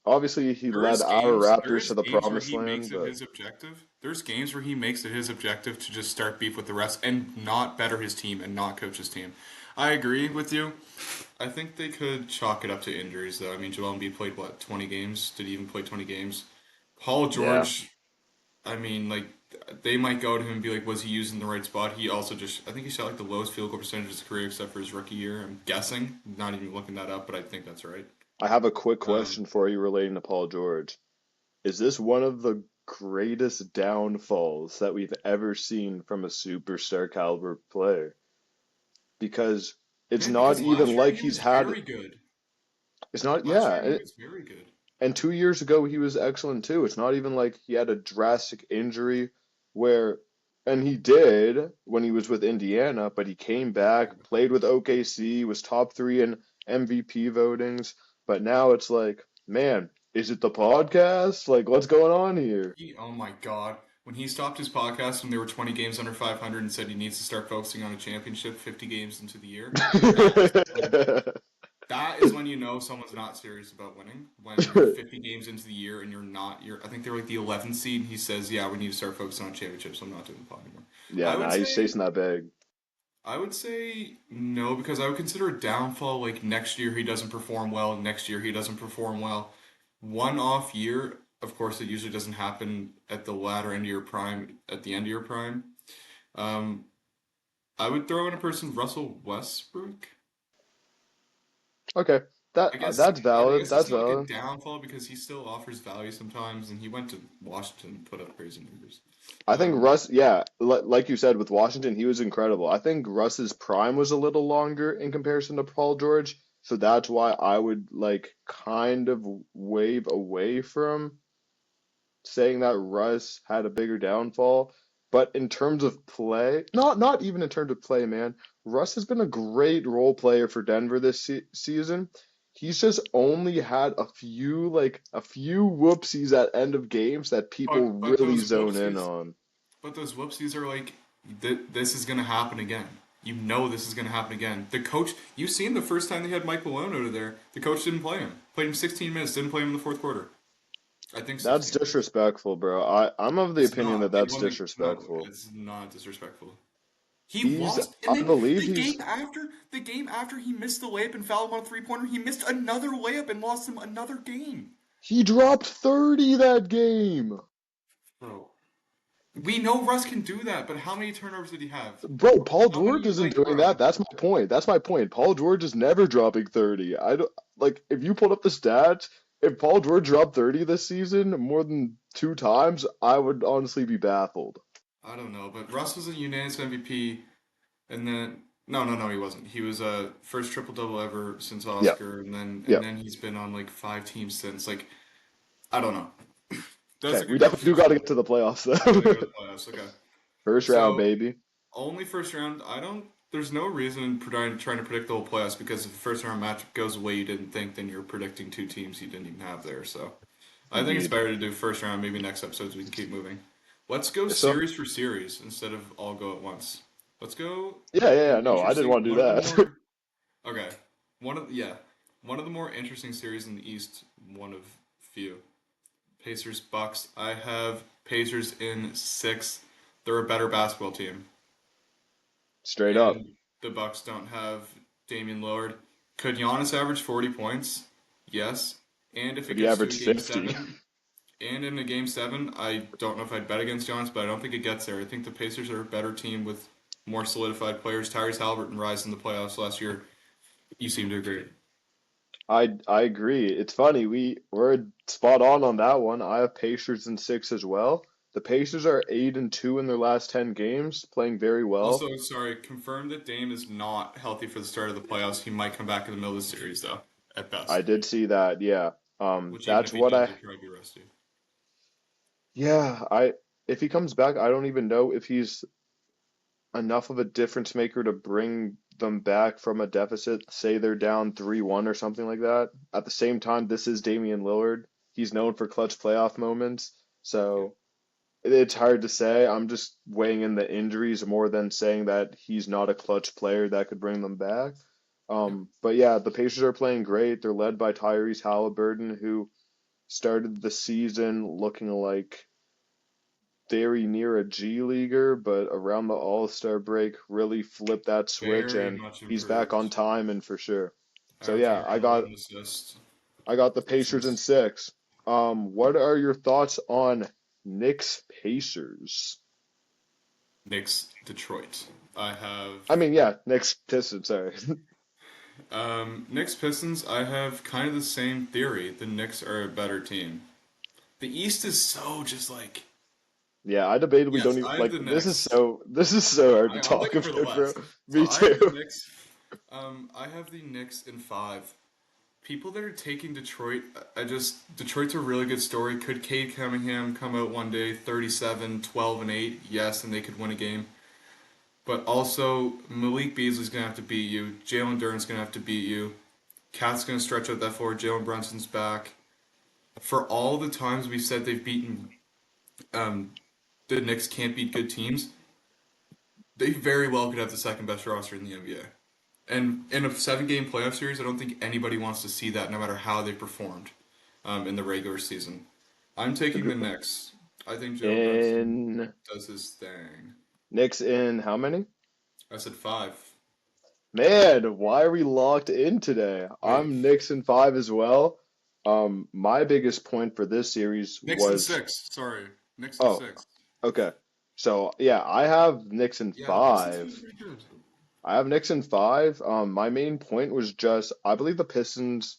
Obviously he led our There Raptors is to the games where promised he land, makes it but his objective. There's games where he makes it his objective to just start beef with the rest and not better his team and not coach his team. I agree with you. I think they could chalk it up to injuries, though. I mean, Joel Embiid played what, 20 games? Did he even play 20 games? Paul yeah. George, I mean, like they might go to him and be like, was he using the right spot? He also just, I think he shot like the lowest field goal percentage of his career except for his rookie year. I'm guessing, not even looking that up, but I think that's right. I have a quick Um, question for you relating to Paul George. Is this one of the greatest downfalls that we've ever seen from a superstar caliber player? Because it's yeah, not because even last year like he he's was had, very good. it's not, Last yeah. year he was very good. And 2 years ago he was excellent too. It's not even like he had a drastic injury where, and he did when he was with Indiana, but he came back, played with OKC, was top three in MVP votings. But now it's like, man, is it the podcast? Like, what's going on here? Oh my God. When he stopped his podcast when they were 20 games under 500 and said he needs to start focusing on a championship 50 games into the year, that is when that is when you know someone's not serious about winning. When you're 50 games into the year and you're I think they're like the 11th seed and he says, "Yeah, we need to start focusing on championships. So I'm not doing the pod anymore." Yeah, I would nah, he's say chasing that bag. I would say no because I would consider a downfall like next year he doesn't perform well, next year he doesn't perform well. One off year, of course, it usually doesn't happen at the latter end of your prime, at the end of your prime. Um, I would throw in a person, Russell Westbrook. Okay, I that guess that's I valid. guess it's That's not like a valid. downfall because he still offers value sometimes, and he went to Washington and put up crazy numbers. I think Um, Russ, yeah, like you said with Washington, he was incredible. I think Russ's prime was a little longer in comparison to Paul George, so that's why I would like kind of wave away from saying that Russ had a bigger downfall. But in terms of play, not even in terms of play, man, Russ has been a great role player for Denver this season. He's just only had a few whoopsies at end of games that people but really zone in on. those whoopsies are like this is gonna happen again. You know this is gonna happen again. The coach, you seen the first time they had Mike Malone out of there. The coach didn't play him. Played him 16 minutes. Didn't play him in the fourth quarter. I think That's 16 minutes. disrespectful, bro. I'm of the It's opinion that not. It that's wasn't. No, disrespectful. it's not disrespectful. He He's, lost, and I then believe he's, the game after he missed the layup and fouled him on a three-pointer, he missed another layup and lost him another game. he dropped 30 that game. Bro, we know Russ can do that, but how many turnovers did he have? Bro, Paul How George many, isn't like, doing bro? that. That's my point. That's my point. Paul George is never dropping 30. I don't like if you pulled up the stats, if Paul George dropped 30 this season more than 2 times, I would honestly be baffled. I don't know, but Russ was a unanimous MVP, and then no, he wasn't. He was a first triple double ever since Yeah, Oscar, yeah. and then he's been on like 5 teams since. Like, I don't know. That's Okay, a we good definitely do got to conversation. get to the playoffs We gotta go to though. the playoffs. Okay, First round, so baby. only first round. I don't. There's no reason in trying to predict the whole playoffs because if the first round matchup goes away you didn't think, then you're predicting two teams you didn't even have there. So I think it's Indeed. better to do first round. Maybe next episode so we can keep moving. Let's go So, series for series instead of all go at once. Let's go yeah. an No, I didn't interesting want to do one of the that. more okay one of the more interesting series in the East. One of few. Pacers Bucks. I have Pacers in six. They're a better basketball team, Straight up. and the Bucks don't have Damian Lillard. Could Giannis average 40 points? Yes. And if it Could he gets to average a game 50? seven, and in a game seven, I don't know if I'd bet against Giannis, but I don't think it gets there. I think the Pacers are a better team with more solidified players. Tyrese Halliburton rised in the playoffs last year. You seem to agree. I agree. It's funny. We're spot on that one. I have Pacers in six as well. The Pacers are 8-2 in their last 10 games, playing very well. Also, sorry, confirm that Dame is not healthy for the start of the playoffs. He might come back in the middle of the series, though, at I best. did see that. Yeah. Which, even That's if he what does, I he'll probably be rusty. Yeah, I if he comes back, I don't even know if he's enough of a difference maker to bring them back from a deficit. Say they're down 3-1 or something like that. At the same time, this is Damian Lillard. He's known for clutch playoff moments. Yeah. So it's hard to say. I'm just weighing in the injuries more than saying that he's not a clutch player that could bring them back. Yep. But yeah, the Pacers are playing great. They're led by Tyrese Halliburton, who started the season looking like very near a G leaguer, but around the All-Star break really flipped that switch Very and much he's back on improved. time and for sure. So Averaging yeah, around 11 assists, I got the 4 Pacers in assists. six. What are your thoughts on Knicks Pacers? Knicks, Detroit. I have I mean, yeah, Knicks Pistons, sorry. Knicks, Pistons. I have kind of the same theory. The Knicks are a better team. The East is so just like, Yeah, I debatably yes, don't even I have like the Knicks. this is so hard to I'm talk looking for the about, bro. West. So Me I have the too. Knicks. I have the Knicks in five. People that are taking Detroit, Detroit's a really good story. Could Cade Cunningham come out one day, 37, 12, and 8? Yes, and they could win a game. But also, Malik Beasley's going to have to beat you. Jalen Duren's going to have to beat you. Cat's going to stretch out that floor. Jalen Brunson's back. For all the times we said they've beaten, um, the Knicks can't beat good teams, they very well could have the second best roster in the NBA. And in a seven-game playoff series, I don't think anybody wants to see that, no matter how they performed in the regular season. I'm taking the Knicks. I think Jalen Brunson In does his thing. Knicks in how many? I said five. Man, why are we locked in today? Wait, I'm Knicks in five as well. My biggest point for this series Knicks in was, six. Sorry, Knicks in oh, six. okay. So yeah, I have Knicks in Yeah, the Pistons five. feel pretty good. I have Knicks in five. My main point was just I believe the Pistons,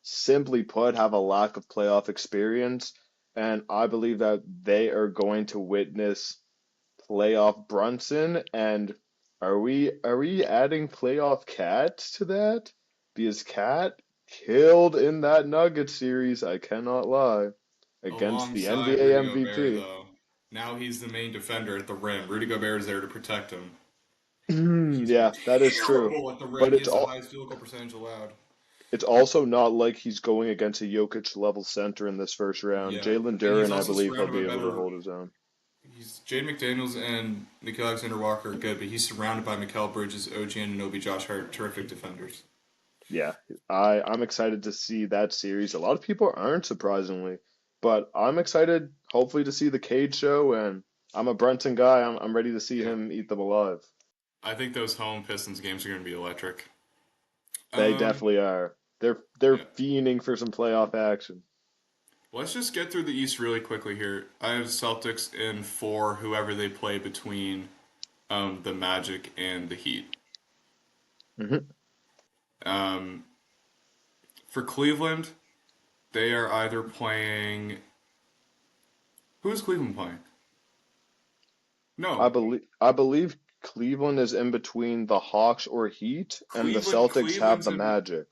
simply put, have a lack of playoff experience, and I believe that they are going to witness playoff Brunson. And are we adding playoff Cat to that? Because Cat killed in that Nuggets series, I cannot lie, against the Alongside NBA Rudy Gobert, MVP. though. Now he's the main defender at the rim. Rudy Gobert is there to protect him. He's Yeah, that is true. terrible at the rim. But He has the highest field goal percentage allowed. it's also not like he's going against a Jokic level center in this first round. Yeah, Jalen and he's Duren, I also believe he'll surrounded be by able to better. hold his own. He's Jade McDaniels and Nickeil Alexander-Walker are good, but he's surrounded by Mikal Bridges, OG Anunoby, Josh Hart, terrific defenders. Yeah, I'm excited to see that series. A lot of people aren't, surprisingly, but I'm excited, hopefully, to see the Cade show. And I'm a Brunson guy. I'm ready to see Yeah, him eat them alive. I think those home Pistons games are going to be electric. They Um, definitely are. They're yeah. fiending for some playoff action. Let's just get through the East really quickly here. I have Celtics in four, whoever they play between the Magic and the Heat. Hmm. Um, for Cleveland, they are either playing. Who is Cleveland playing? I No, believe I believe Cleveland is in between the Hawks or Heat, and the Cleveland. Celtics have Cleveland's the in. Magic.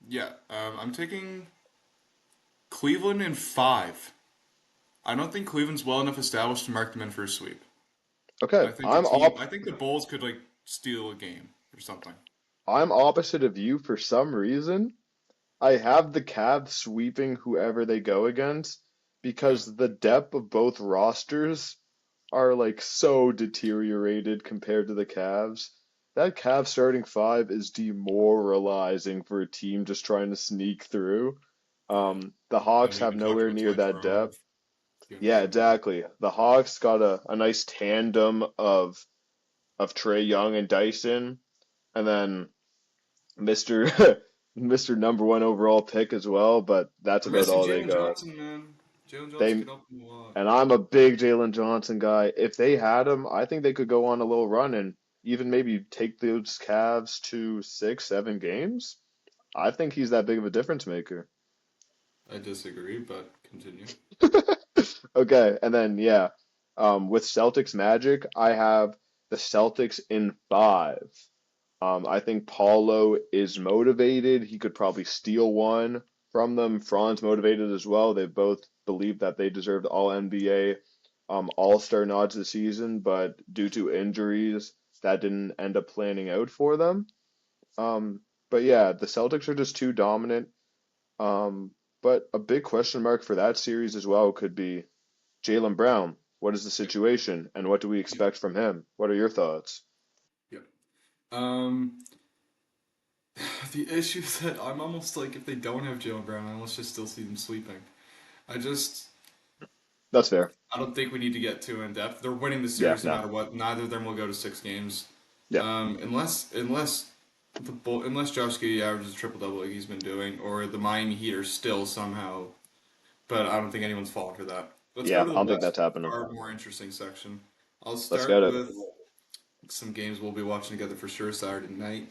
Yeah, I'm taking Cleveland in five. I don't think Cleveland's well enough established to mark them in for a sweep. Okay, I think the team. I think the Bulls could like steal a game or something. I'm opposite of you for some reason. I have the Cavs sweeping whoever they go against Yeah. because the depth of both rosters are like so deteriorated compared to the Cavs. That Cavs starting five is demoralizing for a team just trying to sneak through. The We Hawks haven't have even talked nowhere about near Ty that Jerome. depth. You haven't Yeah, talked about him. exactly. The Hawks got a nice tandem of Trey Young and Dyson, and then Mr. Mr. number one overall pick as well, but that's We're about missing all they Jalen got. Johnson, man. Jalen Johnson They could help them a lot. and I'm a big Jalen Johnson guy. If they had him, I think they could go on a little run and even maybe take those Cavs to 6, 7 games. I think he's that big of a difference maker. I disagree, but continue. Okay, and then yeah, with Celtics Magic, I have the Celtics in 5. I think Paulo is motivated. He could probably steal one from them. Franz motivated as well. They both believe that they deserved all NBA, All-Star nods this season, but due to injuries, that didn't end up planning out for them. Um, but yeah, the Celtics are just too dominant. Um, but a big question mark for that series as well could be Jaylen Brown. What is the Yep. situation, and what do we Yep. expect from him? What are your thoughts? Yep. Um, the issue is that I'm almost like if they don't have Jalen Brown, I almost just still see them sweeping. I just That's fair. I don't think we need to get too in depth. They're winning the Yeah, series no no. matter what. Neither of them will go to 6 games. Yeah. Unless Josh Giddey averages a triple double like he's been doing, or the Miami Heat are still somehow. But I don't think anyone's falling for that. Let's go Yeah, to I the don't think West, that's happening. our more interesting section. I'll Let's start get it. with some games we'll be watching together for sure Saturday night.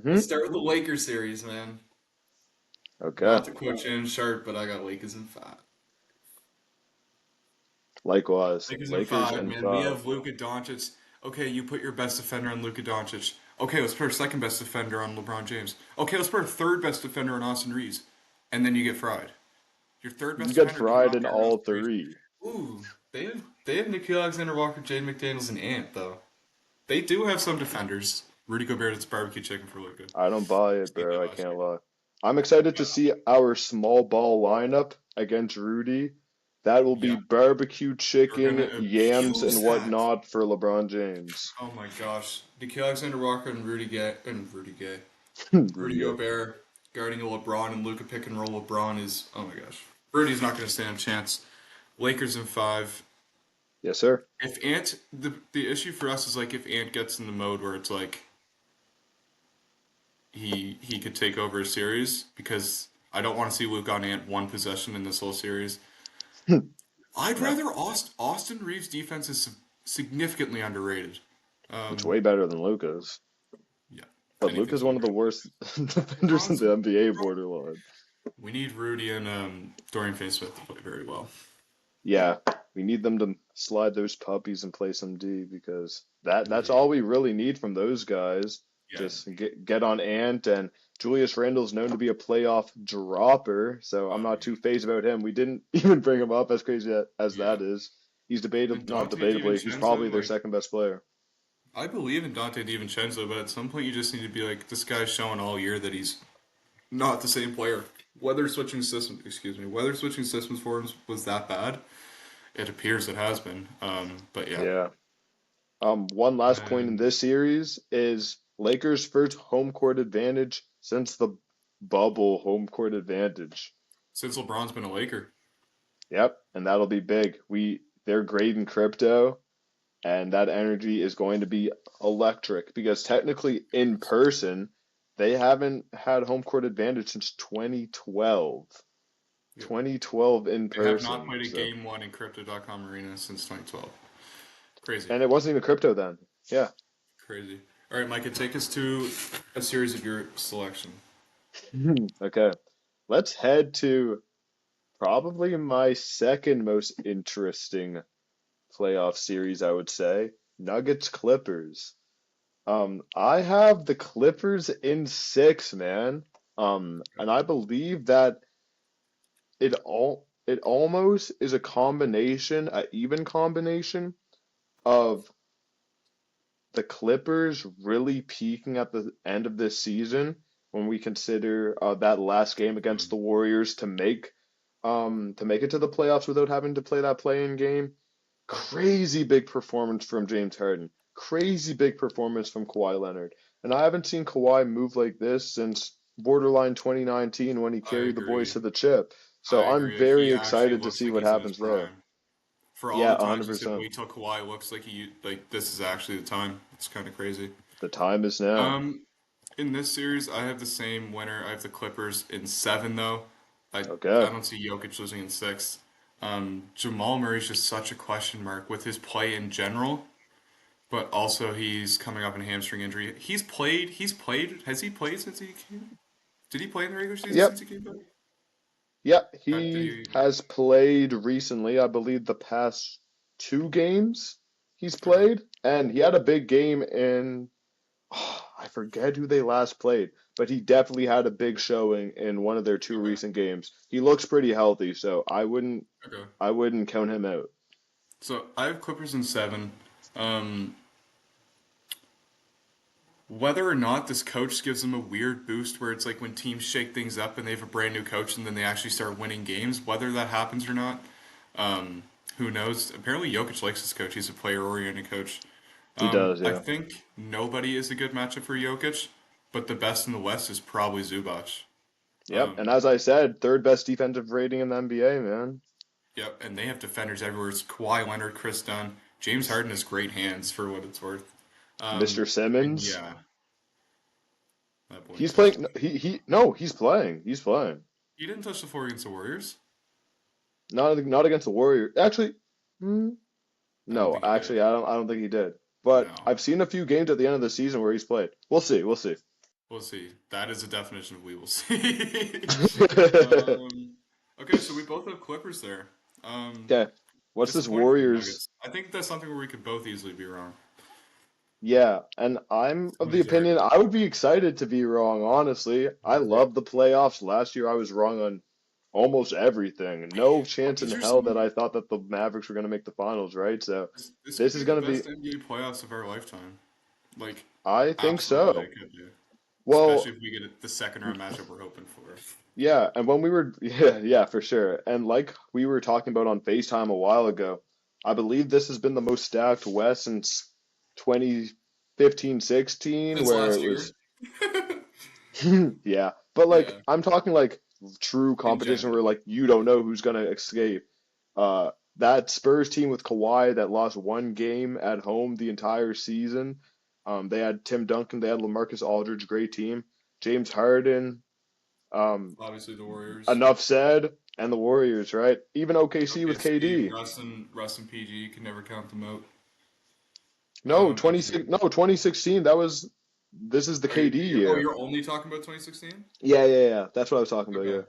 Let's Hmm. start with the Lakers series, man. Okay. Not to quote Shannon Sharp, but I got Lakers in 5. Likewise. Lakers in Lakers 5, in man. We 5. have Luka Doncic. Okay, you put your best defender on Luka Doncic. Okay, let's put our second best defender on LeBron James. Okay, let's put our third best defender on Austin Reeves. And then you get fried. Your third You best get defender fried cannot in guard all Austin Reeves. three. Ooh, they have Nikhil Alexander Walker, Jaden McDaniels, and Ant though. They do have some defenders. Rudy Gobert, it's barbecue chicken for Luka. I don't buy it, Seen that bro. I last can't year. lie. I'm excited to see our small ball lineup against Rudy. That will be Yeah, barbecue we're gonna chicken, yams, and abuse that. whatnot for LeBron James. Oh my gosh, Nikhil Alexander Walker and Rudy Gay. Rudy Rudy Gay. Gobert guarding a LeBron and Luka pick and roll LeBron is oh my gosh. Rudy's not going to stand a chance. Lakers in 5. Yes, sir. If Ant the issue for us is like if Ant gets in the mode where it's like he could take over a series because I don't want to see Luke on Ant one possession in this whole series. I'd No, rather Austin Reeves' defense is significantly underrated. it's Um, way better than Luka's. yeah, But Luka's anything's one of the overrated. worst defenders in Bronson, the NBA borderline. we need Rudy and Dorian Finney-Smith to play very well. Yeah, we need them to slide those puppies and play some D because that's Yeah, all we really need from those guys. yeah, Just get on Ant, and Julius Randle's known to be a playoff dropper, so I'm oh not yeah, too phased about him. We didn't even bring him up as crazy as yeah. that is. He's debatable, And not Dante debatably, he's probably DiVincenzo, their like second best player. I believe in Dante DiVincenzo, but at some point you just need to be like, this guy's showing all year that he's not the same player. Whether switching systems for him was that bad, it appears it has been. But yeah. Yeah. One last point in And this series is Lakers' first home court advantage since the bubble home court advantage. since LeBron's been a Laker, Yep, and that'll be big. They're great in crypto, and that energy is going to be electric because technically in person, they haven't had home court advantage since 2012. yep. 2012 in They have not person. played a So, game one in Crypto.com Arena since 2012. Crazy. and it wasn't even crypto then. Yeah. Crazy. All right, Micah, take us to a series of your selection. Okay. Let's head to probably my second most interesting playoff series, I would say. Nuggets Clippers. I have the Clippers in 6, man. And I believe that it almost is a combination, a even combination of the Clippers really peaking at the end of this season when we consider that last game against the Warriors to make it to the playoffs without having to play that play-in game. Crazy big performance from James Harden. Crazy big performance from Kawhi Leonard. And I haven't seen Kawhi move like this since borderline 2019 when he I carried the boys agree. to the chip. I So I'm agree. very He actually excited to looks see like what he's in his happens there. prime. For all Yeah, the times you said 100%. wait till Kawhi looks like this is actually the time. It's kind of crazy. The time is now. Um, in this series, I have the same winner. I have the Clippers in seven, though. I Okay. don't see Jokic losing in six. Jamal Murray's just such a question mark with his play in general, but also he's coming off a hamstring injury. He's played. Has he played since he came? Did he play in the regular season since Yep. he came back? Yep. Did He he? has played recently. I believe the past two games he's Okay. played, and he had a big game in. I forget who they last played, but he definitely had a big showing in one of their two Okay. recent games. He looks pretty healthy, so Okay. I wouldn't count him out. So I have Clippers in seven. Um, Whether or not this coach gives them a weird boost where it's like when teams shake things up and they have a brand new coach and then they actually start winning games, whether that happens or not, um, who knows? Apparently, Jokic likes this coach. He's a player-oriented coach. He does, I yeah. think nobody is a good matchup for Jokic, but the best in the West is probably Zubac. Yep. And Um, as I said, third best defensive rating in the NBA, man. yep, and they have defenders everywhere. It's Kawhi Leonard, Chris Dunn, James Harden has great hands for what it's worth. Mr. And Simmons, yeah, that boy he's touched playing. the floor. He no, he's playing. He's playing. He didn't touch the floor against the Warriors. Not against the Warriors. Actually, I don't no. think he did. Actually, I don't think he did. But No. I've seen a few games at the end of the season where he's played. We'll see. We'll see. We'll see. That is a definition of we will see. um, okay, so we both have Clippers there. Um, Okay. What's this Disappointing for the Warriors? Nuggets. I think that's something where we could both easily be wrong. Yeah, and I'm of the Somebody's there. opinion I would be excited to be wrong, honestly. I Agree. love the playoffs. Last year I was wrong on almost everything. No chance in These are hell that some. I thought that the Mavericks were going to make the finals, right? So This could this be is the going to be, best NBA playoffs of our lifetime. Like, I think absolutely, so. it could be. Especially Well, if we get the second round matchup we're hoping for. yeah, and when we were, yeah, for sure. And like we were talking about on FaceTime a while ago, I believe this has been the most stacked West since 2015, 16, Since where it last year. was, yeah. But like, Yeah, I'm talking like true in competition where general. like you don't know who's gonna escape. That Spurs team with Kawhi that lost one game at home the entire season. They had Tim Duncan, they had LaMarcus Aldridge, great team. James Harden. Um, Obviously, the Warriors. Enough said, and the Warriors, right? Even OKC with OKC, KD. Russ and PG, you can never count them out. No, Actually, 26, no, 2016. That was this is the KD year. you're only talking about 2016? Yeah. That's what I was talking about, Okay. yeah.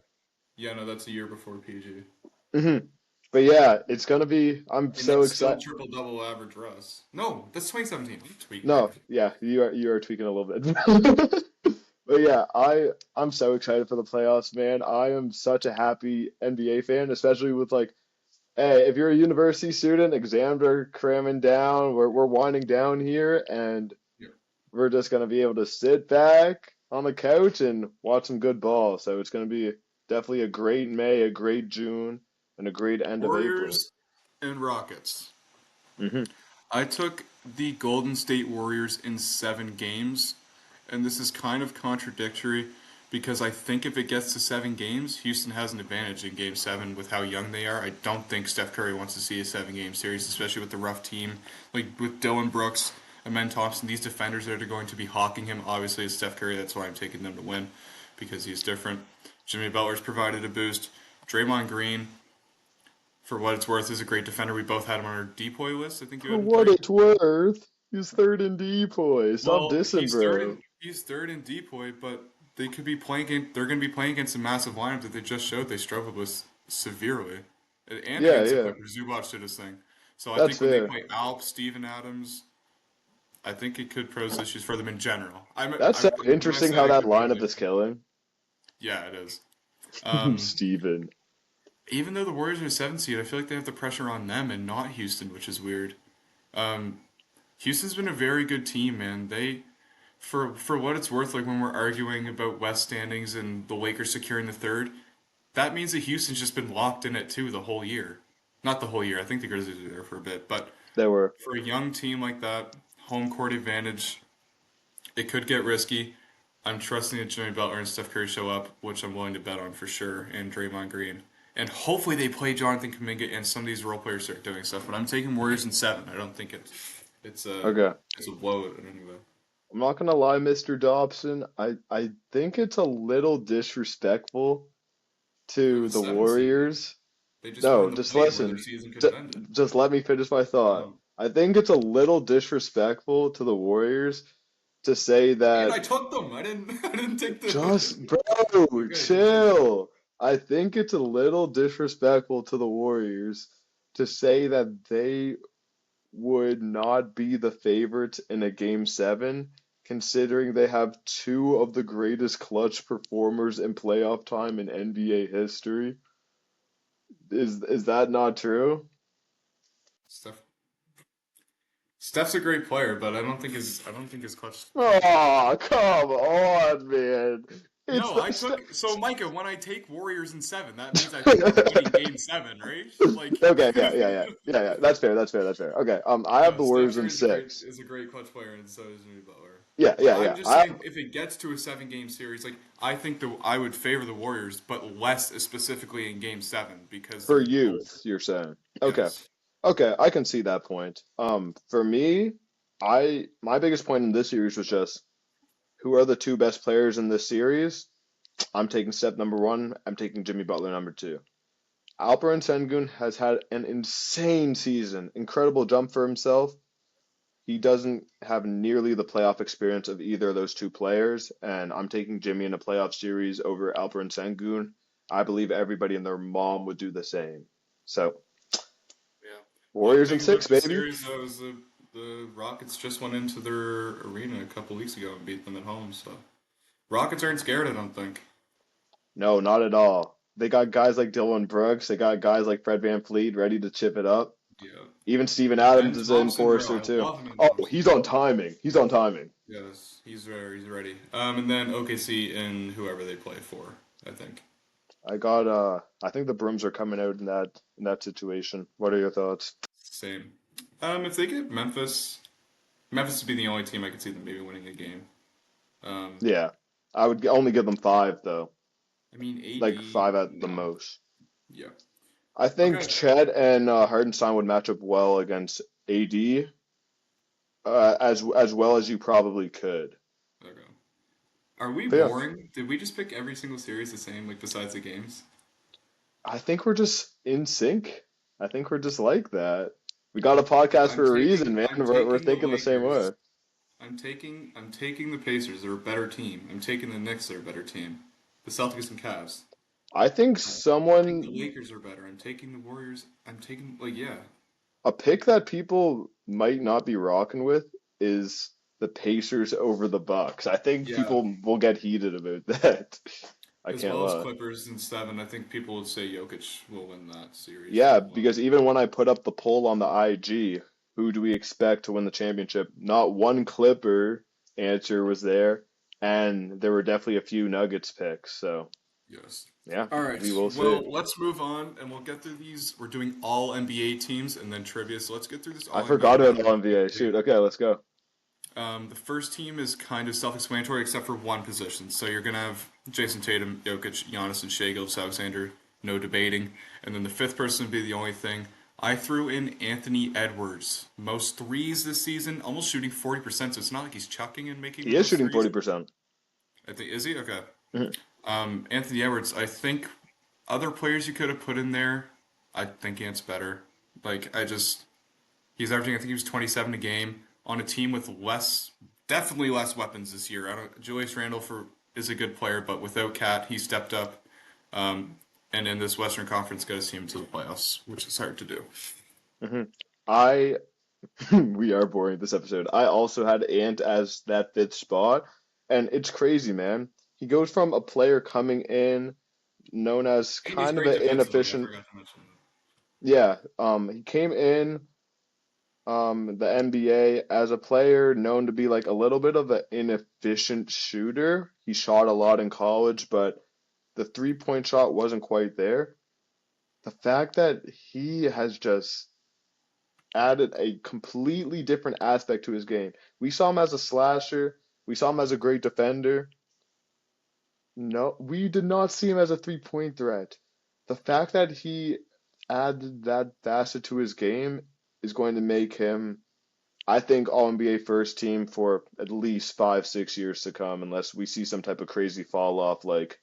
Yeah, no, that's a year before PG. But yeah, it's gonna be I'm And so that's still excited. triple double average Russ. No, that's 2017. I'm tweaking No, here. yeah, you are tweaking a little bit. But yeah, I'm so excited for the playoffs, man. I am such a happy NBA fan, especially with like, hey, if you're a university student, exams are cramming down, we're winding down here, and Yeah. we're just gonna be able to sit back on the couch and watch some good ball. So it's gonna be definitely a great May, a great June, and a great end of April. Warriors and Rockets. Hmm. I took the Golden State Warriors in 7 games, and this is kind of contradictory because I think if it gets to 7 games, Houston has an advantage in Game 7 with how young they are. I don't think Steph Curry wants to see a 7 game series, especially with the rough team. Like with Dylan Brooks, Amen Thompson, these defenders that are going to be hawking him. Obviously, it's Steph Curry, that's why I'm taking them to win because he's different. Jimmy Butler's provided a boost. Draymond Green, for what it's worth, is a great defender. We both had him on our depoy list. I think you For had him what three. it's worth, he's third in depoy. Stop Well, dissing, bro. he's third in depoy, but they could be playing. They're going to be playing against a massive lineup that they just showed they struggled with severely, and Yeah, against the yeah, Clippers. Zubac did his thing. So I that's think when they fair. play Alp, Steven Adams, I think it could pose issues for them in general. That's so When I interesting say how it that could pose lineup is issues, killing. yeah, it is. Um, Steven. Even though the Warriors are a 7 seed, I feel like they have the pressure on them and not Houston, which is weird. Um, Houston's been a very good team, man. For what it's worth, like when we're arguing about West standings and the Lakers securing the third, that means that Houston's just been locked in at 2 the whole year. Not the whole year. I think the Grizzlies are there for a bit, but They were. for a young team like that, home court advantage, it could get risky. I'm trusting that Jimmy Butler and Steph Curry show up, which I'm willing to bet on for sure, and Draymond Green. And hopefully they play Jonathan Kuminga and some of these role players start doing stuff. But I'm taking Warriors in 7. I don't think it's a Okay. it's a blowout in any way. I'm not gonna lie, Mr. Dobson. I think it's a little disrespectful They're to the the 7 seed. Warriors. They just got No, in the just play where their listen. season could J have ended. just let me finish my thought. Um, I think it's a little disrespectful to the Warriors to say and I that took them. I didn't. I didn't take the. just, bro, Okay, continue. chill. I think it's a little disrespectful to the Warriors to say that they would not be the favorites in a game seven, considering they have two of the greatest clutch performers in playoff time in NBA history. Is that not true? Steph. Steph's a great player, but I don't think his clutch. Oh, come on, man. It's No, the I st took so Micah. When I take Warriors in 7, that means I think they're winning Game 7, right? Like, Okay, yeah. That's fair. Okay, I have no, the Steph Warriors in Curry six. is a great clutch player, and so is Jimmy Butler. But Yeah. I'm just I saying, have if it gets to a 7 game series, like I would favor the Warriors, but less specifically in Game 7 because for they're older. youth, you're saying. Okay. Yes. Okay, I can see that point. For me, my biggest point in this series was just who are the two best players in this series? I'm taking Steph number one. I'm taking Jimmy Butler number two. Alperen Sengun has had an insane season, incredible jump for himself. He doesn't have nearly the playoff experience of either of those two players, and I'm taking Jimmy in a playoff series over Alperen Sengun. I believe everybody and their mom would do the same. So, Yeah. One Warriors in thing about six, this baby. series, though, is the Rockets just went into their arena a couple weeks ago and beat them at home. So Rockets aren't scared, I don't think. No, not at all. They got guys like Dylan Brooks. They got guys like Fred VanVleet ready to chip it up. Yeah. Even Steven Ben Adams is an Thompson, bro, enforcer I too. love him in Oh, Thompson. he's on timing. He's on timing. Yes, he's there. He's ready. And then OKC and whoever they play for, I think. I think the brooms are coming out in that situation. What are your thoughts? Same. If they get Memphis would be the only team I could see them maybe winning a game. Um, Yeah. I would only give them five though. I mean Like AD, five at the no. most. Yeah. I think Okay. Chet and Hardenstein would match up well against AD, as well as you probably could. Okay. Are we But yeah, boring? Did we just pick every single series the same, like besides the games? I think we're just in sync. I think we're just like that. We got a podcast I'm for a reason, taking man. I'm We're taking the thinking the same Lakers. way. I'm taking the Pacers. They're a better team. I'm taking the Knicks. They're a better team. The Celtics and Cavs. I think I think the someone Lakers are better. I'm taking the Warriors. I'm taking like yeah. a pick that people might not be rocking with is the Pacers over the Bucks. I think Yeah, people will get heated about that. I as can't well as lie. Clippers in 7. I think people would say Jokic will win that series Yeah, as well. because even when I put up the poll on the IG, who do we expect to win the championship? Not one Clipper answer was there, and there were definitely a few Nuggets picks. So, Yes. yeah, All right. we will see. Well, let's move on and we'll get through these. We're doing all NBA teams and then trivia. So let's get through this I all NBA forgot about round the really NBA. quickly. Shoot, okay, let's go. The first team is kind of self-explanatory except for one position. So you're gonna have Jason Tatum, Jokic, Giannis, and Shai Gilgeous-Alexander. No debating. And then the fifth person would be the only thing. I threw in Anthony Edwards. Most threes this season, almost shooting 40%. So it's not like he's chucking and making the He is most shooting threes. 40%. I think is he okay? Mhm. Anthony Edwards. I think other players you could have put in there. I think Ant's better. Like he's averaging. I think he was 27 a game on a team with definitely less weapons this year. I don't. Julius Randle is a good player, but without Cat, he stepped up. Um, and in this Western Conference, got his team to the playoffs, which is hard to do. Mhm. I we are boring this episode. I also had Ant as that fifth spot, and it's crazy, man. He goes from a player coming in known as And he's kind of great an defensively. I inefficient. forgot to mention that. Yeah, he came in the NBA as a player known to be like a little bit of an inefficient shooter. He shot a lot in college, but the three-point shot wasn't quite there. The fact that he has just added a completely different aspect to his game. We saw him as a slasher. We saw him as a great defender. No, we did not see him as a three-point threat. The fact that he added that facet to his game is going to make him, I think, All NBA first team for at least 5, 6 years to come, unless we see some type of crazy fall off like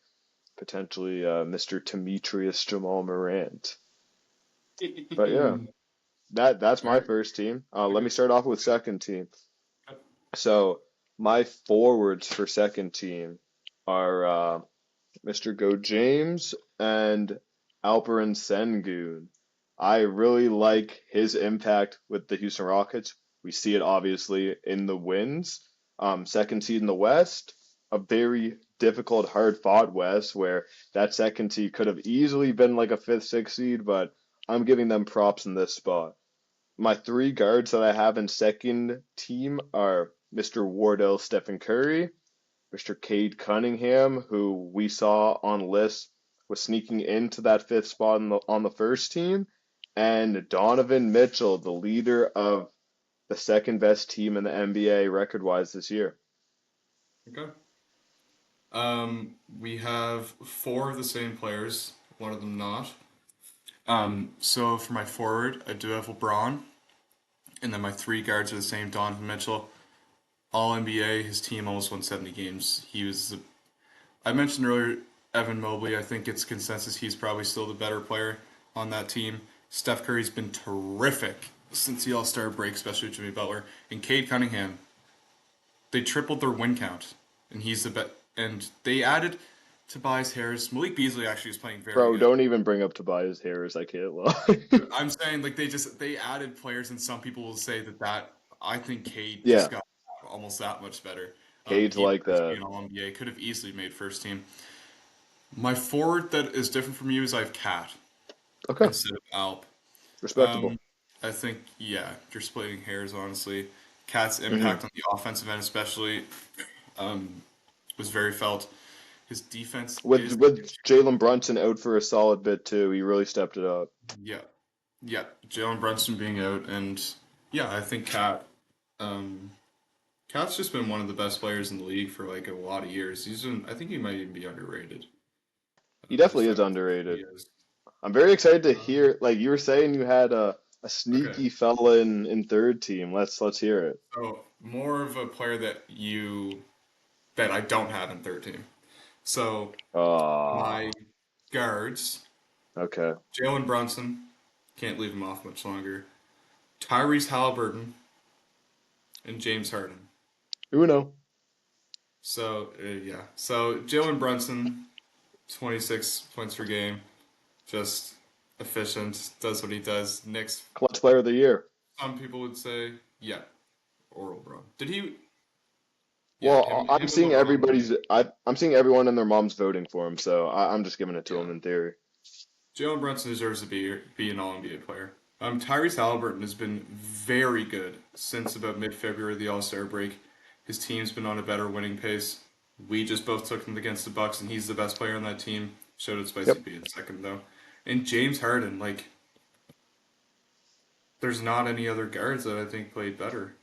potentially Mr. Demetrius Jamal Morant. But yeah, that's my Alright, first team. Let okay. me start off with second team. So my forwards for second team are Mr. Go James and Alperen Sengun. I really like his impact with the Houston Rockets. We see it obviously in the wins. Second seed in the West, a very difficult, hard-fought West where that second seed could have easily been like a fifth, sixth seed, but I'm giving them props in this spot. My three guards that I have in second team are Mr. Wardell Stephen Curry, Mr. Cade Cunningham, who we saw on lists was sneaking into that fifth spot on the first team, and Donovan Mitchell, the leader of the second best team in the NBA record wise this year. Okay. We have four of the same players, one of them not. So for my forward, I do have LeBron, and then my three guards are the same. Donovan Mitchell, All NBA. His team almost won 70 games. I mentioned earlier Evan Mobley. I think it's consensus he's probably still the better player on that team. Steph Curry's been terrific since the All Star break, especially with Jimmy Butler. And Cade Cunningham, they tripled their win count, and he's the best. And they added Tobias Harris. Malik Beasley actually is playing very Bro, good. don't even bring up Tobias Harris. I can't lie. I'm saying like they added players, and some people will say that I think Cade Yeah, just got almost that much better. Cade's He like deserves to be that. an All NBA. Could have easily made first team. My forward that is different from you is I have Cat Okay, instead of Alp. respectable. Um, I think yeah, you're splitting hairs honestly. Cat's hmm impact on the offensive end, especially, um, was very felt. His defense is With Jalen Brunson out for a solid bit too, he really stepped it up. yeah, yeah. Jalen Brunson being out, and yeah, I think Um, Cat's just been one of the best players in the league for like a lot of years. I think he might even be underrated. He definitely Just is how good he underrated. is. I'm very excited to Um, hear, like you were saying, you had a okay, sneaky fella in third team. Let's hear it. so more of a player that I don't have in third team. So Ah, my guards, okay. Jalen Brunson, can't leave him off much longer. Tyrese Halliburton and James Harden. Uno. So yeah, so Jalen Brunson, 26 points per game, just efficient, does what he does. Knicks, Clutch player of the year. some people would say, yeah, or LeBron. Did he? Yeah, Well, I'm him and seeing LeBron were everybody's. I'm seing everyone and their mom's voting for him, so I'm just giving it to yeah. him in theory. Jalen Brunson deserves to be an All NBA player. Tyrese Halliburton has been very good since about mid February, the All Star break. His team's been on a better winning pace. We just both took him against the Bucks, and he's the best player on that team. Showed it Spicy Yep. P in second though. And James Harden, like, there's not any other guards that I think played better.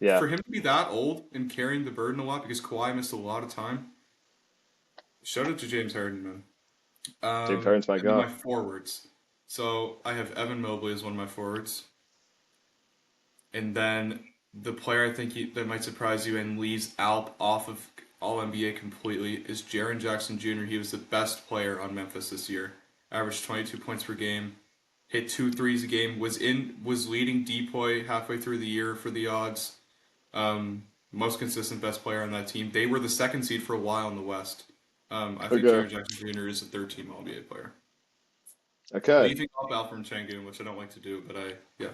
Yeah. For him to be that old and carrying the burden a lot because Kawhi missed a lot of time. Shout out to James Harden, man. James Harden's my And then guy. my forwards. So I have Evan Mobley as one of my forwards, and then the player I think that might surprise you and leaves Alp off of All NBA completely is Jaren Jackson Jr. He was the best player on Memphis this year. Averaged 22 points per game, hit two threes a game. Was leading DPOY halfway through the year for the odds. Most consistent best player on that team. They were the second seed for a while in the West. I think Okay. Jaren Jackson Jr. is a third team All NBA player. Okay. Leaving off Al from Changun, which I don't like to do, but yeah.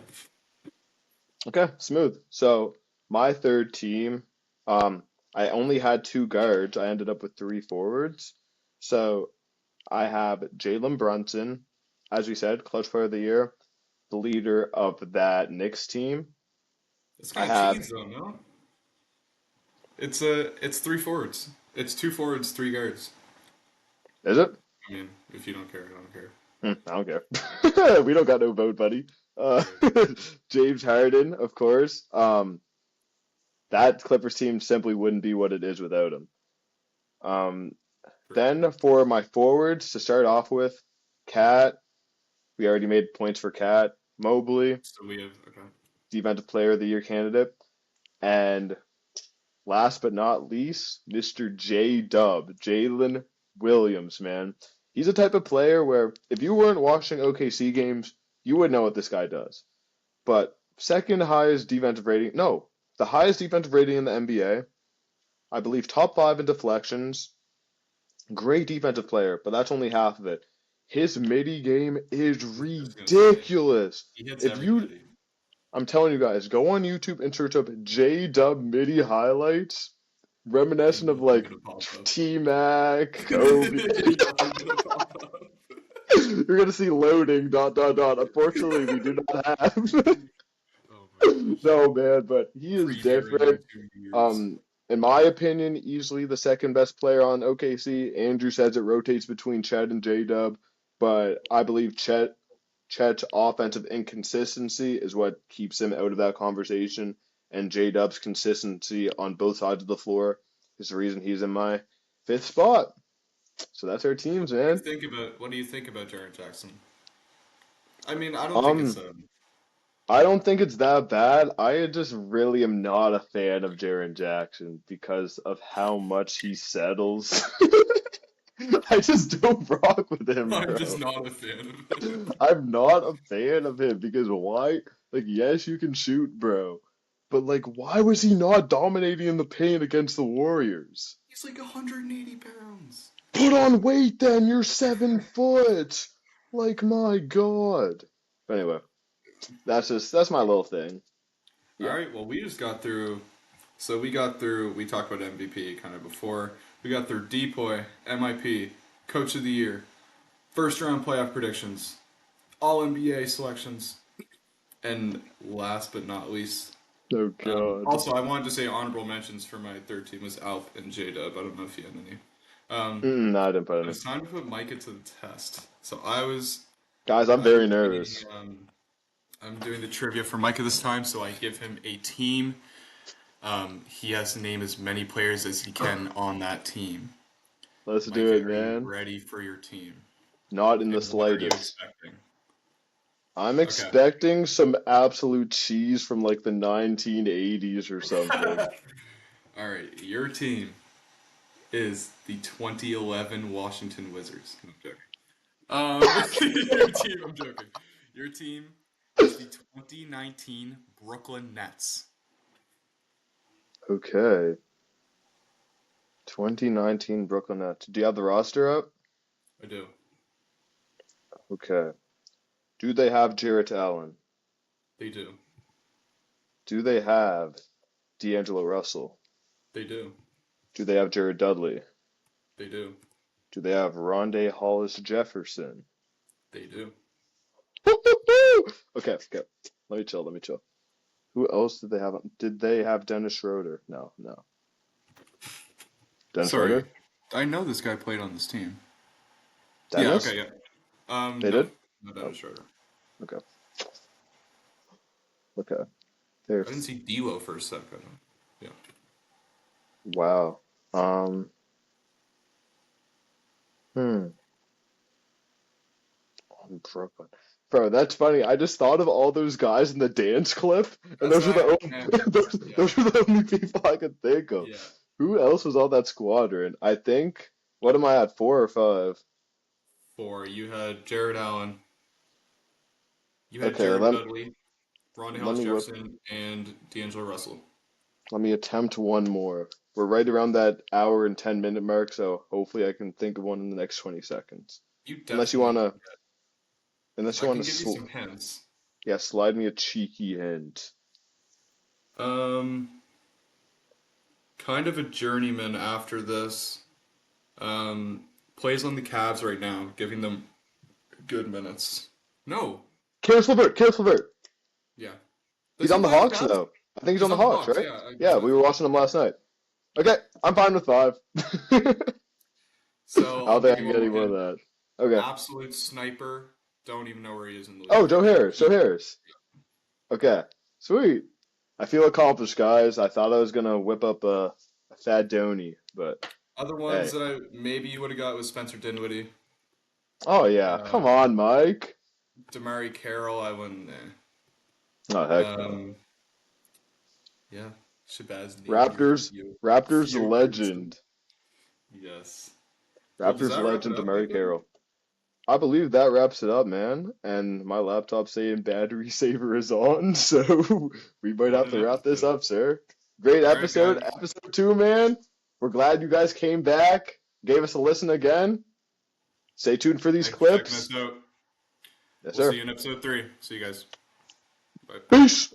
Okay. Smooth. So my third team, I only had two guards. I ended up with three forwards. So I have Jalen Brunson, as we said, clutch player of the year, the leader of that Knicks team. It's I kind of have, cheese though, no? It's three forwards. It's two forwards, three guards. is it? I mean, if you don't care, I don't care. I don't care. We don't got no vote, buddy. Okay. James Harden, of course. That Clippers team simply wouldn't be what it is without him. Um, Great. then for my forwards to start off with, Cat. We already made points for Cat. Mobley, So we have okay. Defensive Player of the Year candidate. And last but not least, Mr. J Dub, Jalen Williams, man. He's a type of player where if you weren't watching OKC games, you would know what this guy does. But second highest defensive rating, no, the highest defensive rating in the NBA. I believe top five in deflections. Great defensive player, but that's only half of it. His midi game is I was gonna say ridiculous. he hits If every you, midi. I'm telling you guys, go on YouTube and search up J Dub midi highlights, He's reminiscent of definitely like gonna pop up. T Mac, Kobe. He's definitely gonna pop up. You're gonna see loading dot dot dot. Unfortunately, we do not have. Oh my gosh. No man, but he is Pre-era different. YouTube years. Um, in my opinion, easily the second best player on OKC. Andrew says it rotates between Chet and J Dub, but I believe Chet's offensive inconsistency is what keeps him out of that conversation, and J Dub's consistency on both sides of the floor is the reason he's in my fifth spot. So that's our teams, man. What do you think about Jaren Jackson? I mean, I don't think it's Um, I don't think it's that bad. I just really am not a fan of Jaren Jackson because of how much he settles. I just don't rock with him, I'm just bro. not a fan of it. I'm not a fan of him because why? Like, yes, you can shoot, bro, but like, why was he not dominating in the paint against the Warriors? He's like 180 pounds. Put on weight then, you're 7 foot. Like, my God. But anyway, that's my little thing. All Yeah. right, well, we just got through. So we talked about MVP kind of before. We got through Depoy, MIP, Coach of the Year, first round playoff predictions, all NBA selections, and last but not least, Oh God. also I wanted to say honorable mentions for my third team was Alf and J Dub. I don't know if you had any. No, I didn't put any. It's time to put Micah to the test. So I was Guys, I'm I very was reading, nervous. I'm doing the trivia for Micah this time, so I give him a team. He has to name as many players as he can on that team. Let's do Micah, it, are you man. ready for your team? Not in the And what are you slightest. expecting? I'm Okay. expecting some absolute cheese from like the 1980s or something. All right, your team is the 2011 Washington Wizards. No, I'm joking. Your team, I'm joking. Your team is the 2019 Brooklyn Nets. Okay. 2019 Brooklyn Nets. Do you have the roster up? I do. Okay. Do they have Jarrett Allen? They do. Do they have D'Angelo Russell? They do. Do they have Jared Dudley? They do. Do they have Rondé Hollis Jefferson? They do. Okay, okay. Let me chill, let me chill. Who else did they have? Did they have Dennis Schroeder? No, no. Dennis Sorry, Schroeder? I know this guy played on this team. Yeah. Dennis? Okay. Yeah. They No. did? No, Oh, Dennis Schroeder. okay. Okay. I didn't see D'Lo for a second. Yeah. Wow. Um, hmm. On Brooklyn. Bro, that's funny. I just thought of all those guys in the dance clip, and That's those were the why. only, Yeah. those were the only people I could think of. Yeah. Who else was on that squadron? I think, what am I at, 4 or 5? Four. You had Jared Allen. You had Okay, Jared Dudley, Rondae let Hollis me whip, Jefferson, and D'Angelo Russell. let me attempt one more. We're right around that hour and 10 minute mark, so hopefully I can think of one in the next 20 seconds. You Unless you definitely can wanna, get. unless I you can wanna, give you some hints. yeah, slide me a cheeky hint. Um, kind of a journeyman after this. Plays on the Cavs right now, giving them good minutes. No. Karis LeVert. Yeah. He's Does he on the play on the Hawks Cavs? though. I think he's on He's the on the Hawks, Hawks. right? Yeah, Yeah, we were exactly. watching him last night. Okay, I'm fine with 5. I So don't I'll think give I you can one get any more more hint. than that. Okay. Absolute sniper. Don't even know where he is in the Oh, league. Joe Harris. Joe He, Harris. Okay. Sweet. I feel accomplished, guys. I thought I was gonna whip up a Thad Doney, but Other ones Hey. that maybe you would have got was Spencer Dinwiddie. Oh yeah, come Um, on, Mike. Damari Carroll, I wouldn't. Oh heck no. Um, yeah, Shabazz Raptors, Raptors Jorgensen. legend, Yes. Well, does Raptors that wrap legend it up, Demary Micah? Carroll. I believe that wraps it up, man. And my laptop saying battery saver is on, so we might What have an to wrap this episode. up, sir. Great All right, episode, guys. episode two, man. We're glad you guys came back, gave us a listen again. Stay tuned for these Thanks for checking us clips. out. Yes, We'll see sir. you in episode 3. See you guys. Bye. Peace.